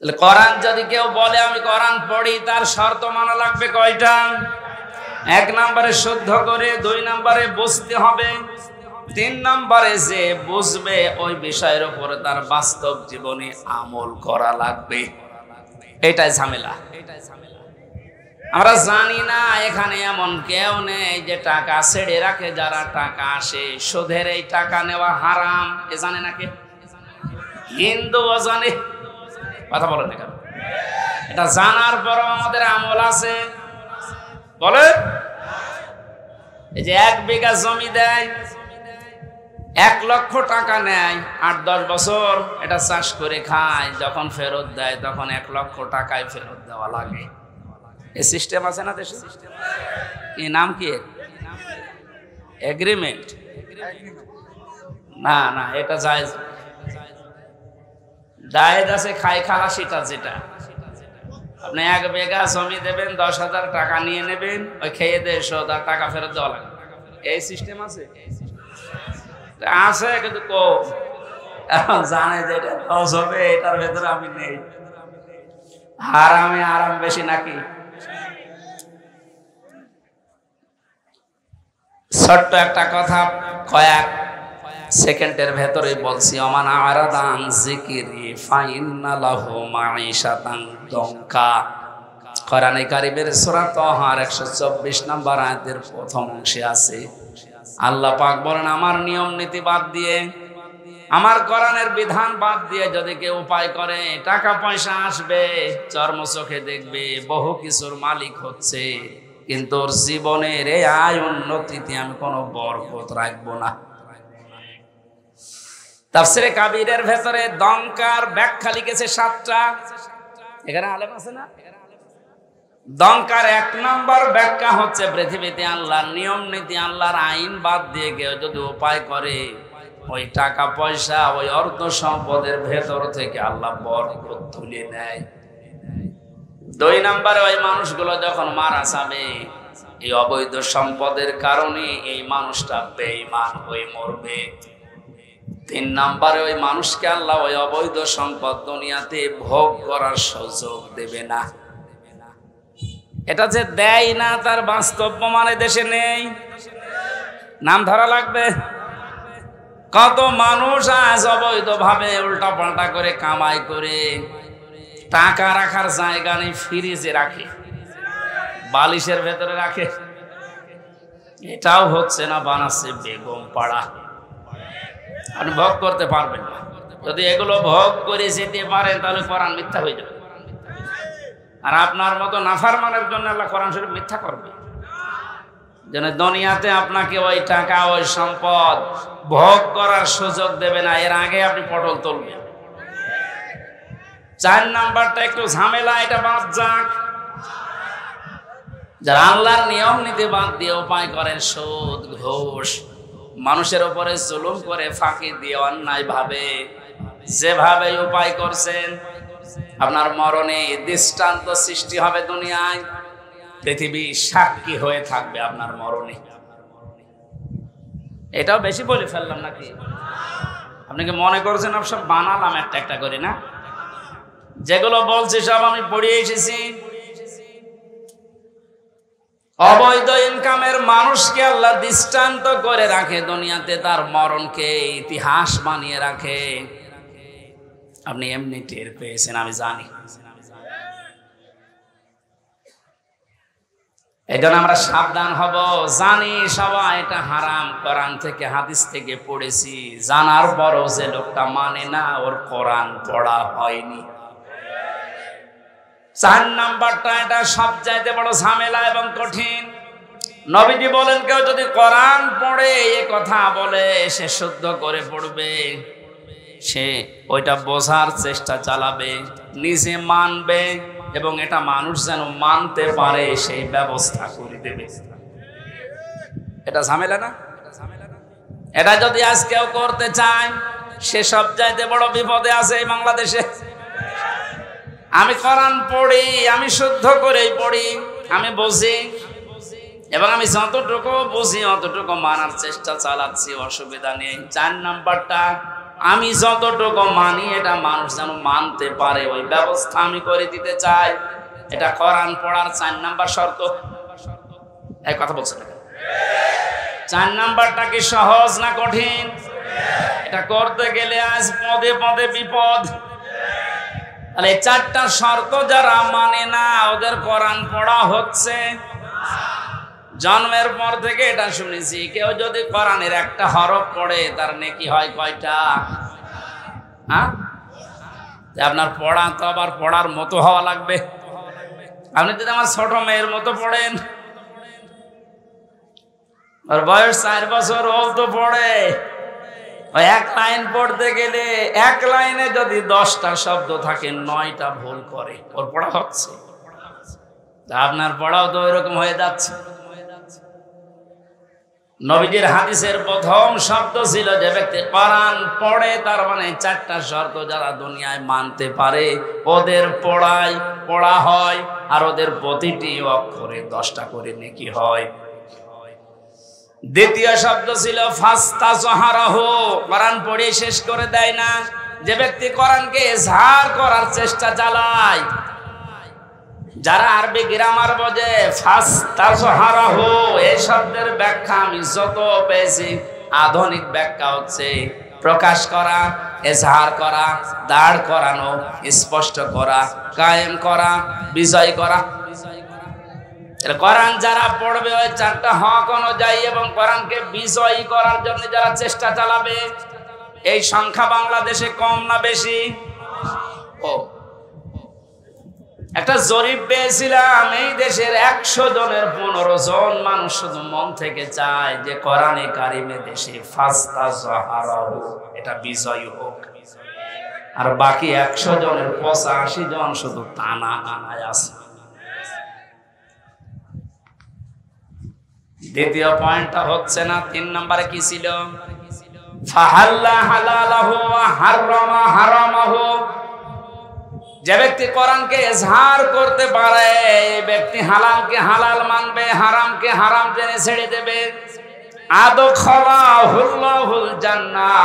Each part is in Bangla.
তাহলে কোরআন যদি কেউ বলে আমি কোরআন পড়ি, তার শর্ত মানা লাগবে কয়টা? 1 নম্বরে শুদ্ধ করে, 2 নম্বরে বুঝতে হবে, 3 নম্বরে যে বুঝবে ওই বিষয়ের উপরে তার বাস্তব জীবনে আমল করা লাগবে। এটাই ঝামেলা। আমরা জানি না এখানে এমন কেউ নেই যে টাকা ছেড়ে রাখে। যারা টাকা আসে সুদের এই টাকা নেওয়া হারাম, এ জানে না কে? হিন্দুও জানে, কথা বলেন না কেন? এটা জানার পরও আমাদের আমল আছে। বলে এই যে 1 বিঘা জমি দেয়, 1 লক্ষ টাকা নেয়, 8-10 বছর এটা চাষ করে খায়, যখন ফেরত দেয় তখন 1 লক্ষ টাকায় ফেরত দেওয়া লাগে। এই সিস্টেম আছে না দেশে? কি নাম কি? এগ্রিমেন্ট? না না, এটা জায়েজ। জায়েজ আছে খাই খালাসিটা, যেটা আপনি 1 বিঘা জমি দেবেন, 10,000 টাকা নিয়ে নেবেন, ওই খেয়ে দিয়ে তার টাকা ফেরত দেওয়া লাগবে। এই সিস্টেম আছে আছে কিন্তু কম। এখন জানে যে এটা লস হবে, এটার ভেতরে আমি নেই। হারামে আরাম বেশি নাকি? ছোট্ট একটা কথা কয়েক সেকেন্ডের ভেতরে বলছি। ওমান আরাদা আন যিকরি ফাইন্না লাহু মাঈশাতান দঙ্কা। কোরআনে কারীমের সূরা তাহার 124 নম্বর আয়াতের প্রথম অংশে আছে, আল্লাহ পাক বলেন আমার নিয়ম নীতি বাদ দিয়ে, আমার কোরআনের বিধান বাদ দিয়ে যদি কেউ উপায় করে টাকা পয়সা আসবে, চর্ম চোখে দেখবে, বহু কিছুর মালিক হচ্ছে, কিন্তু ওর জীবনের এই আয় উন্নতিতে আমি কোনো বরকত রাখবো না। তাফসীরে কাবীরের ভেতরে দঙ্কার ব্যাখ্যা লিখেছে 7টা। এখানে আলেম আছে না? দঙ্কার 1 নম্বর ব্যাখ্যা হচ্ছে পৃথিবীতে আল্লাহর নিয়ম নীতি, আল্লাহর আইন বাদ দিয়ে কেউ যদি উপায় করে, ওই টাকা পয়সা, ওই অর্থ সম্পদের ভেতর থেকে আল্লাহ বরকত তুলে নেয়। 2 নম্বরে ওই মানুষগুলো যখন মারা যাবে, এই অবৈধ সম্পদের কারণে এই মানুষটা বেঈমান হয়ে মরবে। 3 নম্বরে ওই মানুষকে আল্লাহ ওই অবৈধ সম্পদ দুনিয়াতে ভোগ করার সুযোগ দেবে না। এটা যে দেয় না তার বাস্তব প্রমাণে দেশে নেই, নাম ধরা লাগবে। কত মানুষ আজ অবৈধভাবে উল্টা পাল্টা করে কামাই করে টাকা রাখার জায়গা নেই, ফ্রিজে রাখে, বালিশের ভেতরে রাখে। এটাও হচ্ছে না, বানাচ্ছে বেগম পাড়া। আপনি ভোগ করতে পারবেন না। যদি এগুলো ভোগ করে যেতে পারেন তাহলে কোরআন মিথ্যা হয়ে যাবে। আর আপনার মতো নাফরমানের জন্য আল্লাহ কোরআন শরীফ মিথ্যা করবে। যেন দুনিয়াতে আপনাকে ওই টাকা, ওই সম্পদ ভোগ করার সুযোগ দেবে না, এর আগে আপনি পটল তুলবেন। 4 নাম্বারটা একটু ঝামেলা, এটা বাদ যাক। যারা আল্লাহর নিয়ম নীতি বাদ দিয়ে উপায় করেন সুদ, ঘুষ, মানুষের উপরে জুলুম করে, ফাঁকি দিয়ে অন্যায় ভাবে যেভাবে উপায় করছেন, আপনার মরণে দৃষ্টান্ত সৃষ্টি হবে দুনিয়ায়। পৃথিবী সাক্ষী হয়ে থাকবে আপনার মরণে। এটাও বেশি বলে ফেললাম নাকি? আপনি কি মনে করছেন সব বানালাম একটা একটা করে? না, যেগুলো বলছি সব আমি পড়িয়ে এসেছি। অবৈধ ইনকামের মানুষকে আল্লাহ দৃষ্টান্ত করে রাখে দুনিয়াতে, তার মরণকে ইতিহাস বানিয়ে রাখে। আপনি এমনি টের পেয়েছেন, আমি জানি। এই জন্য আমরা সাবধান হব। জানি সবাই এটা হারাম, কোরআন থেকে হাদিস থেকে পড়েছি, জানার পরও যে লোকটা মানে না, ওর কোরআন পড়া হয়নি। 4 নাম্বারটা, এটা সবচাইতে বড় ঝামেলা এবং কঠিন। নবীজি বলেন কেউ যদি কোরআন পড়ে এ কথা বলে, সে শুদ্ধ করে পড়বে, সে ওইটা বোঝার চেষ্টা চালাবে, নিজে মানবে, এবং এটা মানুষ যেন মানতে পারে সেই ব্যবস্থা করে দেবে। এটা ঝামেলা না? এটা যদি আজ কেউ করতে চায়, সে সবচাইতে বড় বিপদে আছে এই বাংলাদেশে। আমি কোরআন পড়ি, আমি শুদ্ধ করেই পড়ি, আমি বুঝি, এবং আমি যতটুকু বুঝি অতটুকু মানার চেষ্টা চালাচ্ছি, অসুবিধা নেই। 4 নাম্বারটা, আমি যতটুকু মানি এটা মানুষ যেন মানতে পারে, ওই ব্যবস্থা আমি করে দিতে চাই। এটা কোরআন পড়ার 4 নাম্বার শর্ত। এই কথা বলছেন না? 4 নাম্বারটা কি সহজ না কঠিন? এটা করতে গেলে আজ পদে পদে বিপদ। তাহলে এই 4টা শর্ত যারা মানে না, ওদের কোরআন পড়া হচ্ছে। জন্মের পর থেকে এটা শুনেছি, কেউ যদি কোরআনের একটা হরফ পড়ে তার নেকি হয় কয়টা? হ্যাঁ, আপনার পড়া তো আবার পড়ার মতো হওয়া লাগবে। আপনি যদি আমার ছোট মেয়ের মতো পড়েন, ওর বয়স 4 বছর, ও তো পড়ে, ওই 1 লাইন পড়তে গেলে 1 লাইনে যদি 10টা শব্দ থাকে 9টা ভুল করে, ওর পড়া হচ্ছে। আপনার পড়াও তো এরকম হয়ে যাচ্ছে। নবীজির হাদিসের প্রথম শব্দ ছিল, যে ব্যক্তি কোরআন পড়ে তার মানে 4টা শর্ত যারা দুনিয়ায় মানতে পারে ওদের পড়া হয়, আর ওদের প্রতিটি অক্ষরে 10টা করে নেকি হয়। দ্বিতীয় শব্দ ছিল ফাস্তাজহারাহু, কোরআন পড়ে শেষ করে দেয় না। যে ব্যক্তি কোরআনকে ইজহার করার চেষ্টা চালায়, যারা আরবি গ্রামার বোঝে, ফাস্তাজহারাহু এই শব্দের ব্যাখ্যা আমি যত পেয়েছি, আধুনিক ব্যাখ্যা হচ্ছে প্রকাশ করা, ইজহার করা, দাঁড় করানো, স্পষ্ট করা, কায়েম করা, বিজয় করা। কোরআন যারা পড়বে ওই 4টা হক অনুযায়ী এবং কোরআনকে বিজয়ী করার জন্য যারা চেষ্টা চালাবে, এই সংখ্যা বাংলাদেশে কম না বেশি? ও, একটা জরিপ পেয়েছিলাম, এই দেশের 100 জনের 15 জন মানুষ শুধু মন থেকে চায় যে কোরআনে কারিমে দেশে ফাস্তাজহারাহু এটা বিজয়ী হোক, আর বাকি 100 জনের 85 জন শুধু টানা টানায় আছে। দ্বিতীয় পয়েন্টটা হচ্ছে না। 3 নম্বরে কি ছিল? ফাহাল্লা হালালাহু ওয়া হারামা হারামাহু, যে ব্যক্তি কোরআনকে ইজহার করতে পারে এই ব্যক্তি হালালকে হালাল মানবে, হারামকে হারাম জেনে ছেড়ে দেবে। আদখালাহুল্লাহুল জান্নাহ,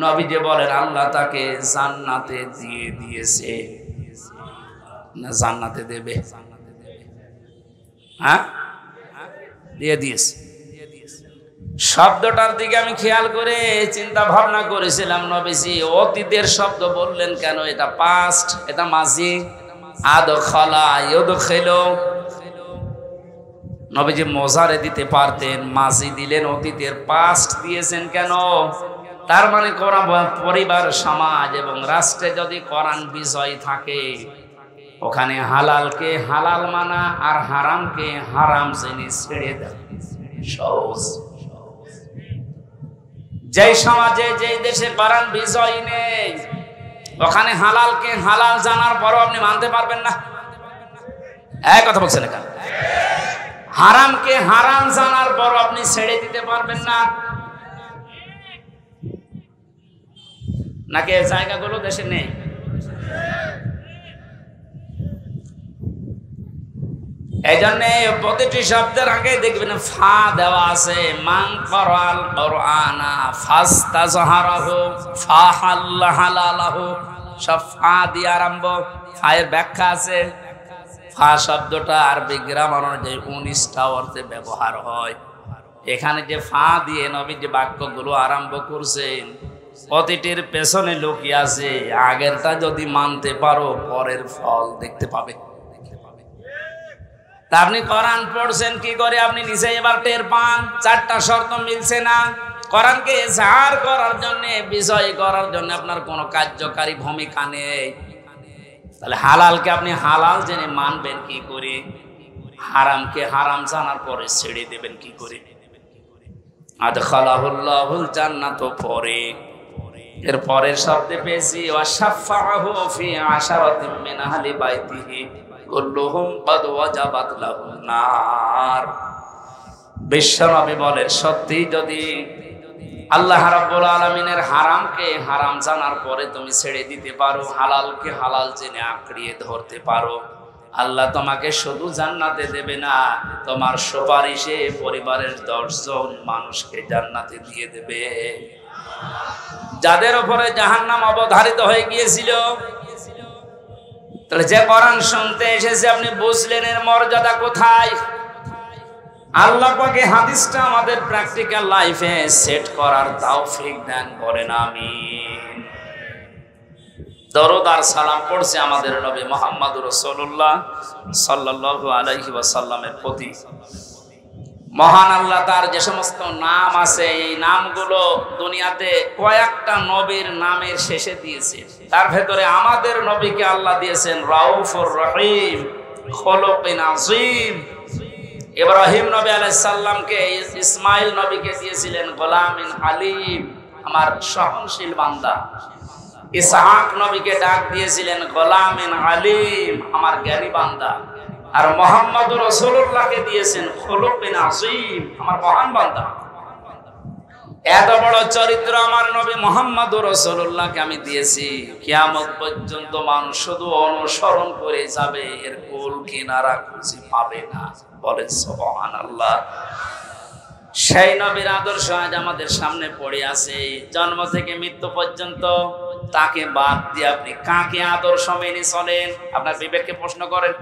নবীজি বলেন আল্লাহ তাকে জান্নাতে দিয়ে দিয়েছে, না জান্নাতে দেবে? হ্যাঁ, দিয়ে দিয়েছে। শব্দটার দিকে আমি খেয়াল করে চিন্তা ভাবনা করেছিলাম, নবীজি অতীতের শব্দ বললেন কেন? এটা পাস্ট, এটা মাজি। আদখালা ইউদখিলু, নবীজি মুজারে দিতে পারতেন, মাজি দিলেন, অতীতের পাস্ট দিয়েছেন কেন? তার মানে কোরআন পরিবার, সমাজ এবং রাষ্ট্রে যদি কোরআন বিজয় থাকে, ওখানে হালালকে হালাল মানা আর হারামকে হারাম জেনে ছেড়ে দেয় সহজ। যে সমাজে, যে দেশে কোরআন বিজয় নেই, ওখানে হালালকে হালাল জানার পরও আপনি মানতে পারবেন না। এক কথা বলছেন না? হারামকে হারাম জানার পরও আপনি ছেড়ে দিতে পারবেন না। নাকি এই জায়গাগুলো দেশে নেই? এই জন্য প্রতিটি শব্দের আগে দেখবেন ফা দেওয়া আছে। মান ক্বারাল কুরআনা ফাস্তাজহারাহু ফাহাল্লা হালালাহু, সব ফা দিয়ে আরম্ভ। ফায়ের ব্যাখ্যা আছে। ফা শব্দটা আরবি গ্রামার অনুযায়ী 19টা অর্থে ব্যবহার হয়। এখানে যে ফা দিয়ে নবী যে বাক্যগুলো আরম্ভ করছেন, প্রতিটির পেছনে লুকিয়ে আছে আগেরটা যদি মানতে পারো পরের ফল দেখতে পাবে। তা আপনি কোরআন পড়ছেন কি করে? আপনি নিজে এবার টের পান 4টা শর্ত মিলছে না। কোরআনকে ইজহার করার জন্য, বিজয় করার জন্য আপনার কোনো কার্যকারী ভূমিকা নেই। তাহলে হালালকে আপনি হালাল জেনে মানবেন কি করে? হারামকে হারাম জানার পরে ছেড়ে দেবেন কি করে? আদখালাহুল্লাহুল জান্নাত পরে, এর পরের শব্দে পেয়েছি ওয়াশাফাহু ফি আশারাতিন মিন আহলি বাইতিহি কুল্লুহুম ক্বাদ ওয়াজাবাত লাহুন নার। বিশ্বনবী বলেন, সত্যি যদি আল্লাহ রাব্বুল আলামিনের হারামকে হারাম জানার পরে তুমি ছেড়ে দিতে পারো, হালালকে হালাল জেনে আঁকড়িয়ে ধরতে পারো, আল্লাহ তোমাকে শুধু জান্নাতে দেবে না, তোমার সুপারিশে পরিবারের 10 জন মানুষকে জান্নাতে দিয়ে দেবে। যাদের উপরে জাহান্নাম অবধারিত হয়ে গিয়েছিল। তাহলে যে কোরআন শুনতে এসেছে আপনি বুঝলেন এর মর্যাদা কোথায়। আল্লাহ পাকে হাদিসটা আমাদের প্র্যাকটিক্যাল লাইফে সেট করার তৌফিক দেন, বলেন আমিন। দরুদ আর সালাম পড়ছে আমাদের নবী মুহাম্মদুর রাসূলুল্লাহ সাল্লাল্লাহু আলাইহি ওয়াসাল্লামের প্রতি। মহান আল্লাহ তার যে সমস্ত নাম আছে এই নামগুলো দুনিয়াতে কয়েকটা নবীর নামের শেষে দিয়েছে। তার ভেতরে আমাদের নবীকে আল্লাহ দিয়েছেন রাউফুর রহিম, খুলুকিন আযীম। ইব্রাহিম নবী আলাইহিস সালামকে ইসমাইল নবীকে দিয়েছিলেন গোলামিন হালিম, আমার সহনশীল বান্দা। ইসহাক নবীকে ডাক দিয়েছিলেন গোলামিন আলিম, আমার জ্ঞানী বান্দা। আর মুহাম্মদুর রাসূলুল্লাহকে দিয়েছেন খুলুকিন আযীম, আমার মহান বান্দা। এত বড় চরিত্র আমার নবী মুহাম্মদুর রাসূলুল্লাহকে আমি দিয়েছি, কিয়ামত পর্যন্ত মানুষ শুধু অনুসরণ করে যাবে, এর কুল কিনারা খুঁজে পাবে না, বলেন সুবহানাল্লাহ। সেই নবীর আদর্শ আজ আমাদের সামনে পড়ে আছে। জন্ম থেকে মৃত্যু পর্যন্ত তাকে বাদ দিয়ে আপনি কাকে আদর্শ মেনে চলেন? আপনার বিবেককে প্রশ্ন করেন।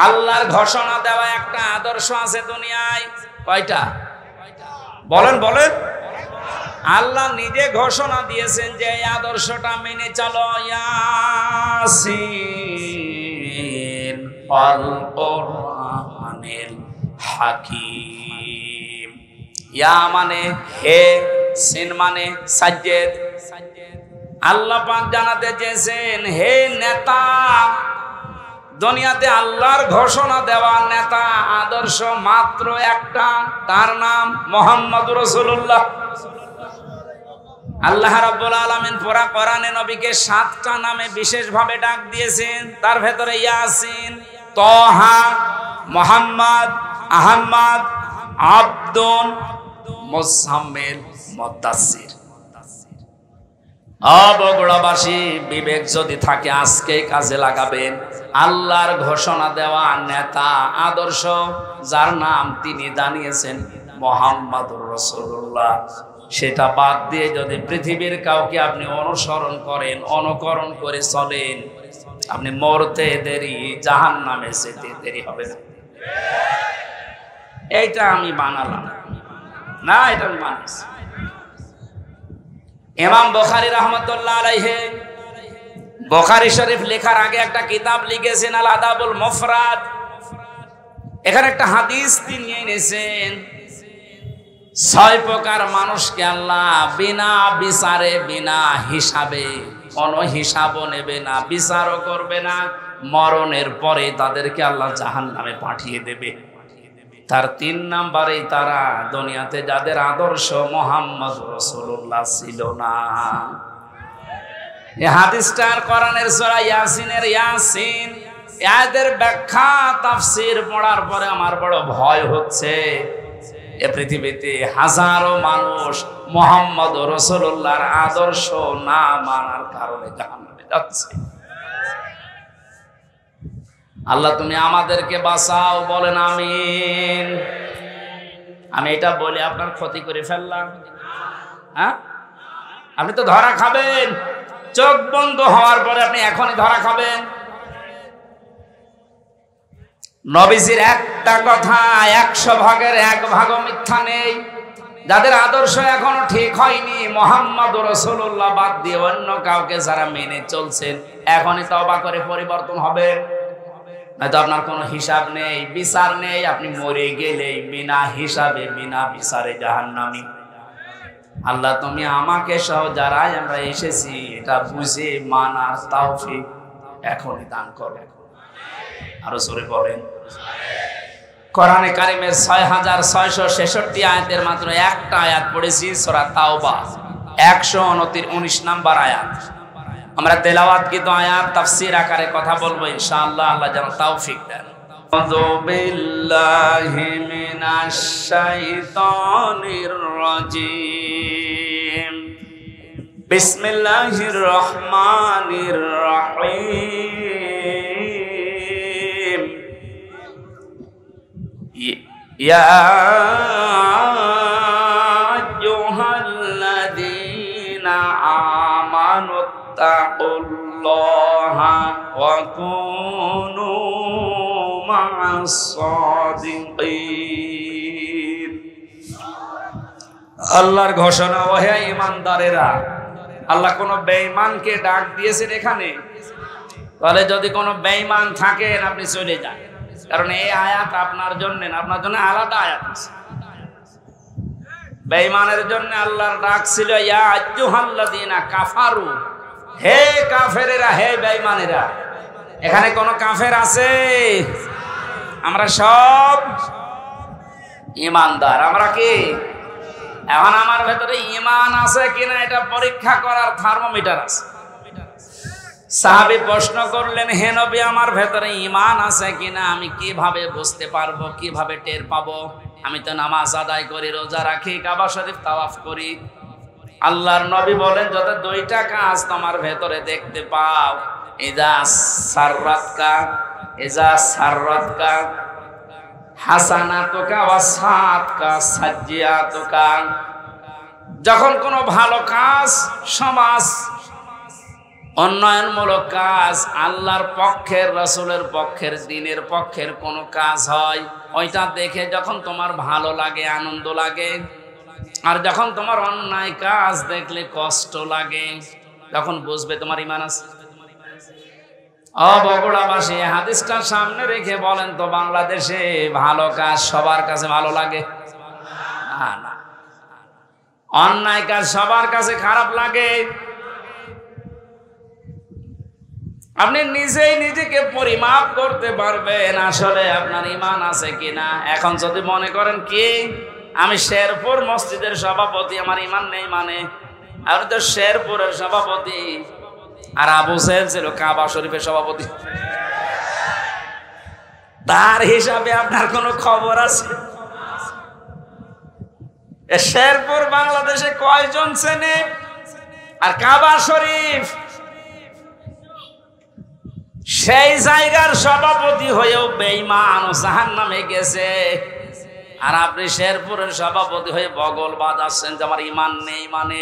আল্লাহর ঘোষণা দেওয়া একটা আদর্শ আছে দুনিয়ায়, কয়টা? বলেন বলেন। আল্লাহ নিজে ঘোষণা দিয়েছেন যে এই আদর্শটা মেনে চলো। ইয়াসিন ওয়াল কুরআনিল হাকিম। ইয়া মানে হে, সিন মানে সাজ্জেদ। আল্লাহ পাক জানাতে চেয়েছেন হে নেতা, দুনিয়াতে আল্লাহর ঘোষণা দেওয়া নেতা আদর্শ মাত্র একটা, তার নাম মুহাম্মদুর রাসূলুল্লাহ। আল্লাহ রাব্বুল আলামিন পুরা কোরআনে নবীকে 7টা নামে বিশেষভাবে ডাক দিয়েছেন। তার ভেতরে ইয়াসিন, তাহা, মুহাম্মদ, আহমদ, আব্দুন, মুজাম্মিল, মুদাসসির। বগুড়াবাসী বিবেক যদি থাকে আজকে কাজে লাগাবেন। আল্লাহর ঘোষণা দেওয়া নেতা আদর্শ যার নাম তিনি জানিয়েছেন মুহাম্মদুর রাসূলুল্লাহ, সেটা বাদ দিয়ে যদি পৃথিবীর কাউকে আপনি অনুসরণ করেন, অনুকরণ করে চলেন, আপনি মরতে দেরি, জাহান্নামে যেতে দেরি হবে না। এইটা আমি বানালাম না, এটা আমি বানিয়েছি। ইমাম বুখারী রাহমাতুল্লাহ আলাইহি বুখারী শরীফ লেখার আগে একটা কিতাব লিখেছেন আল আদাবুল মুফরাদ। এখানে একটা হাদিস তিনি এনেছেন, 6 প্রকার মানুষকে আল্লাহ বিনা বিচারে, বিনা হিসাবে, কোনো হিসাবও নেবে না, বিচারও করবে না, মরণের পরে তাদেরকে আল্লাহ জাহান্নামে পাঠিয়ে দেবে। তার 3 নাম্বারেই তারা দুনিয়াতে যাদের আদর্শ মুহাম্মদ রাসূলুল্লাহ ছিল না। এই হাদিসটার কোরআনের সূরা ইয়াসিনের ইয়াসিন এদের ব্যাখ্যা তাফসীর পড়ার পরে আমার বড় ভয় হচ্ছে। এই পৃথিবীতে হাজারো মানুষ মুহাম্মদ রাসূলুল্লাহর আদর্শ না মানার কারণে জাহান্নামে যাচ্ছে। আল্লাহ তুমি আমাদেরকে বাঁচাও, বলেন আমিন। আমি এটা বলে আপনার ক্ষতি করে ফেললাম? হ্যাঁ, আপনি তো ধরা খাবেন। চোখ বন্ধ হওয়ার পরে আপনি এখনই ধরা খাবেন। নবীজির একটা কথা 100 ভাগের 1 ভাগও মিথ্যা নেই। যাদের আদর্শ এখনো ঠিক হয়নি, মুহাম্মদুর রাসূলুল্লাহ বাদ দিয়ে অন্য কাউকে যারা মেনে চলছেন, এখনই তওবা করে পরিবর্তন হবেন। নয়তো আপনার কোনো হিসাব নেই, বিচার নেই, আপনি মরে গেলেই বিনা হিসাবে, বিনা বিচারে জাহান্নামী। আল্লাহ তুমি আমাকে সহ যারাই আমরা এসেছি এটা বুঝে মানার তৌফিক এখনই দান করো। আরো জোরে বলেন। কোরআনে কারিমের 6666 আয়াতের মাত্র একটা আয়াত পড়েছি, সূরা তাওবা 119 নাম্বার আয়াত। আমরা তেলাওয়াত কিন্তু আয়াত তাফসীর আকারে কথা বলবো ইনশাআল্লাহ। আল্লাহ যেন তৌফিক দেন। আউযু বিল্লাহি মিনাশ শাইতানির রাজীম। বিসমিল্লাহির রহমানির রহিম। ইয়া ইত্তাকুল্লাহা ওয়া কুনু মা'আস সাদিকিন। আল্লাহর ঘোষণা, ও হে ঈমানদারেরা, আল্লাহ কোন বেঈমানকে ডাক দিয়েছেন এখানে? তাহলে যদি কোনো বেঈমান থাকেন আপনি চলে যান, কারণ এই আয়াত আপনার জন্য না, আপনার জন্য আলাদা আয়াত আছে। বেঈমানের জন্য আল্লাহর ডাক ছিল ইয়া আইয়ুহাল্লাযীনা কাফারু, হে কাফেরেরা, হে বেঈমানেরা। এখানে কোন কাফের আছে? আমরা সব ঈমানদার। আমরা কি? এখন আমার ভেতরে ঈমান আছে কিনা এটা পরীক্ষা করার থার্মোমিটার আছে। সাহাবী প্রশ্ন করলেন, হে নবী, আমার ভেতরে ঈমান আছে কিনা আমি কিভাবে বুঝতে পারবো, কিভাবে টের পাবো? আমি তো নামাজ আদায় করি, রোজা রাখি, কাবা শরীফ তাওয়াফ করি। আল্লাহর নবী বলেন, যত দুইটা কাজ তোমার ভেতরে দেখতে পাও, ইজা সাররাতকা হাসানাতুকা ওয়া সাআতকা সাজ্জিয়াতুকা, যখন কোনো ভালো কাজ, সমাজ উন্নয়নমূলক কাজ, আল্লাহর পক্ষের, রাসূলের পক্ষের, দ্বীনের পক্ষের কোনো কাজ হয়, ওইটা দেখে যখন তোমার ভালো লাগে, আনন্দ লাগে, আর যখন তোমার অন্যায় কাজ দেখলে কষ্ট লাগে, তখন বুঝবে তোমার ঈমান আছে। বগুড়াবাসী, হাদিসটার সামনে রেখে বলেন তো, বাংলাদেশে ভালো কাজ সবার কাছে ভালো লাগে? না, অন্যায় কাজ সবার কাছে খারাপ লাগে। আপনি নিজেই নিজেকে পরিমাপ করতে পারবেন আসলে আপনার ঈমান আছে কিনা। এখন যদি মনে করেন কি আমি শেরপুর মসজিদের সভাপতি, আমার ঈমান নেই, মানে আপনি তো শেরপুরের সভাপতি, আর আবু সাহেব ছিল কাবা শরীফের সভাপতি, তার হিসাবে আপনার কোনো খবর আছে? শেরপুর বাংলাদেশে কয়জন চেনে? আর কাবা শরীফ সেই জায়গার সভাপতি হয়েও বেঈমান ও জাহান্নামে গেছে, আর আপনি শেরপুরের সভাপতি হয়ে বগল বাজাচ্ছেন যে আমার ঈমান নেই। মানে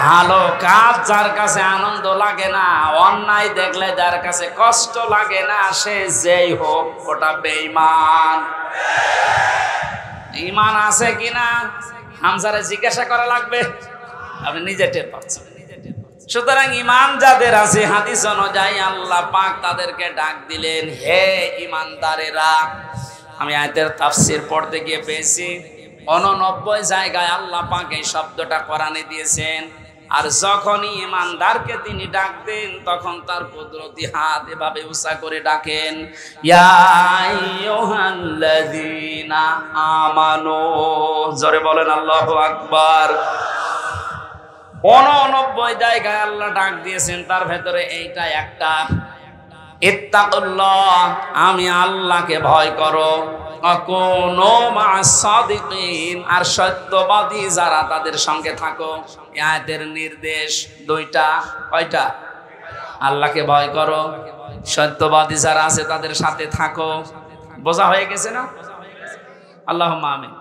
ভালো কাজ যার কাছে আনন্দ লাগে না, অন্যায় দেখলে যার কাছে কষ্ট লাগে না, সে যেই হোক ওটা বেঈমান। ঈমান আছে কিনা হামজারে জিজ্ঞাসা করা লাগবে, আপনি নিজে টের পাচ্ছেন। সুতরাং ঈমান যাদের আছে, হাদিস অনুযায়ী আল্লাহ পাক তাদেরকে ডাক দিলেন, হে ঈমানদারেরা। আমি আয়াতের তাফসীর পড়তে গিয়ে পেয়েছি 89 জায়গায় আল্লাহ পাক এই শব্দটা কোরআনে দিয়েছেন। আর যখনই ঈমানদারকে তিনি ডাক দেন, তখন তার কুদরতি হাত এভাবে উঁচা করে ডাকেন, ইয়া আইয়ুহাল্লাযীনা আমানু। জোরে বলেন আল্লাহু আকবার। 89 জায়গায় আল্লাহ ডাক দিয়েছেন, তার ভেতরে এইটা একটা, ইত্তাকুল্লাহ, আমি আল্লাহকে ভয় করো, কুনু মা'আস সাদিকিন, আর সত্যবাদী যারা তাদের সঙ্গে থাকো। এই আয়াতের নির্দেশ দুইটা। কয়টা? আল্লাহকে ভয় করো, সত্যবাদী যারা আছে তাদের সাথে থাকো। বোঝা হয়ে গেছে না? আল্লাহুম্মা আমিন।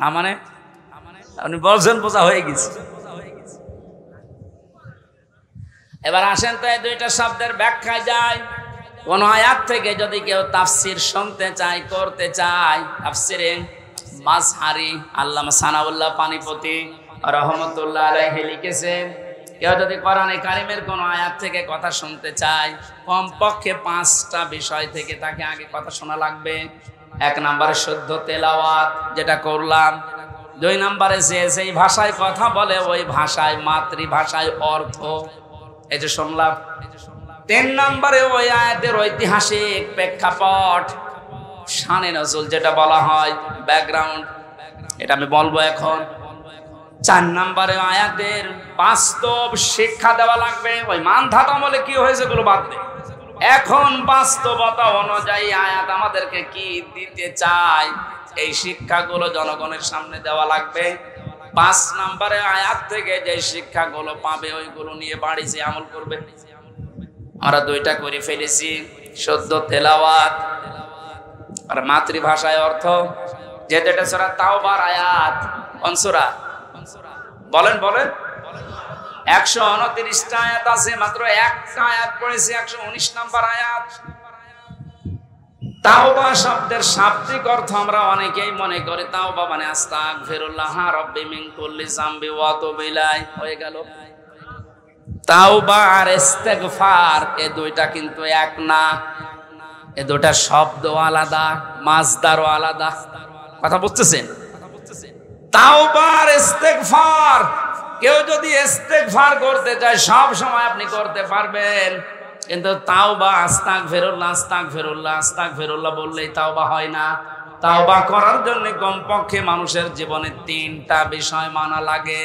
না মানে আপনি বলছেন বোঝা হয়ে গেছে। এবার আসেন তো এই দুইটা শব্দের ব্যাখ্যায় যায়। কোন আয়াত থেকে যদি কেউ তাফসীর শুনতে চায়, করতে চায়, তাফসীরে মাজহারি আল্লামা সানাউল্লাহ পানিপতি রহমতুল্লাহ আলাইহি লিখেছেন, কেউ যদি কোরআনে কারিমের কোন আয়াত থেকে কথা শুনতে চায়, কমপক্ষে 5টা বিষয় থেকে তাকে আগে কথা শোনা লাগবে। 1 নম্বরে শুদ্ধ তেলাওয়াত, যেটা করলাম। 2 নম্বরে যে যেই ভাষায় কথা বলে ওই ভাষায়, মাতৃভাষায় অর্থ, এই যে শুনলাম। 3 নম্বরে ওই আয়াতের ঐতিহাসিক প্রেক্ষাপট, শানে নজুল যেটা বলা হয়, ব্যাকগ্রাউন্ড, এটা আমি বলবো এখন। 4 নম্বরে আয়াতের বাস্তব শিক্ষা দেওয়া লাগবে। ওই মানধাতা বলে কি হয়েছে গুলো বাদ দে, এখন বাস্তবতা অনুযায়ী আয়াত আমাদেরকে কি দিতে চায়, এই শিক্ষাগুলো জনগণের সামনে দেওয়া লাগবে। 5 নম্বরে আয়াত থেকে যে শিক্ষাগুলো পাবে ওইগুলো নিয়ে বাড়ি যে আমল করবে। আমরা 2টা করে ফেলেছি, শুদ্ধ তেলাওয়াত আর মাতৃভাষায় অর্থ। যেহেতু এটা সূরা তাওবার আয়াত, কোন সূরা বলেন? 129টা আয়াত আছে, মাত্র একটা আয়াত পড়েছি, 119 নম্বর আয়াত। তাওবা শব্দের শাব্দিক অর্থ আমরা অনেকেই মনে করি তাওবা মানে আস্তাগফিরুল্লাহ রাব্বি মিন কুল্লি যামবি ওয়া আতুবু ইলাইহি, হয়ে গেল। তাওবা আর ইস্তেগফার এই দুইটা কিন্তু এক না, এই দুইটা শব্দ আলাদা, মাজদারও আলাদা। কথা বুঝতেছেন? তাওবা আর ইস্তেগফার, কেউ যদি ইস্তেগফার করতে চায় সব সময় আপনি করতে পারবেন, কিন্তু তাওবা আস্তাগফিরুল্লাহ আস্তাগফিরুল্লাহ আস্তাগফিরুল্লাহ বললেই তাওবা হয় না। তাওবা করার জন্য কমপক্ষে মানুষের জীবনে 3টা বিষয় মানা লাগে।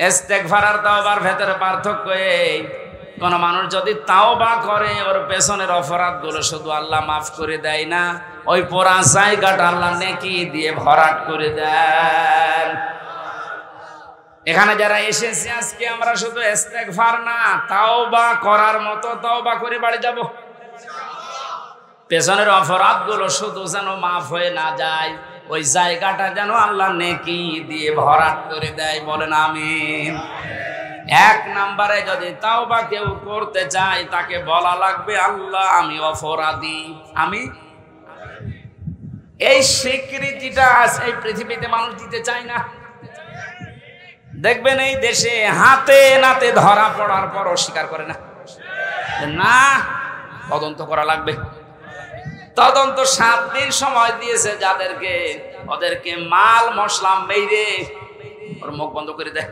ইস্তেগফার আর তাওবার ভেতরে পার্থক্য এই, কোন মানুষ যদি তাওবা করে ওর পেছনের অপরাধগুলো শুধু আল্লাহ মাফ করে দেয় না, ওই পোড়া জায়গাটা আল্লাহ নেকি দিয়ে ভরাট করে দেন। এখানে যারা এসেছি আজকে আমরা শুধু ইস্তেগফার না, তাওবা করার মতো তাওবা করে বাড়ি যাব। পেছনের অপরাধগুলো শুধু যেন মাফ হয়ে না যায়, ওই জায়গাটা যেন আল্লাহ নেকি দিয়ে ভরাট করে দেয়। বলেন আমিন। 1 নম্বরে যদি তাওবা কেউ করতে চায় তাকে বলা লাগবে আল্লাহ আমি অপরাধী, আমি। এই স্বীকৃতিটা এই পৃথিবীতে মানুষ দিতে চায় না। দেখবেন এই দেশে হাতে নাতে ধরা পড়ার পর অস্বীকার করে না, না তদন্ত করা লাগবে। তদন্ত 7 দিন সময় দিয়েছে যাদেরকে, ওদেরকে মাল মশলা মেরে ওর মুখ বন্ধ করে দেয়।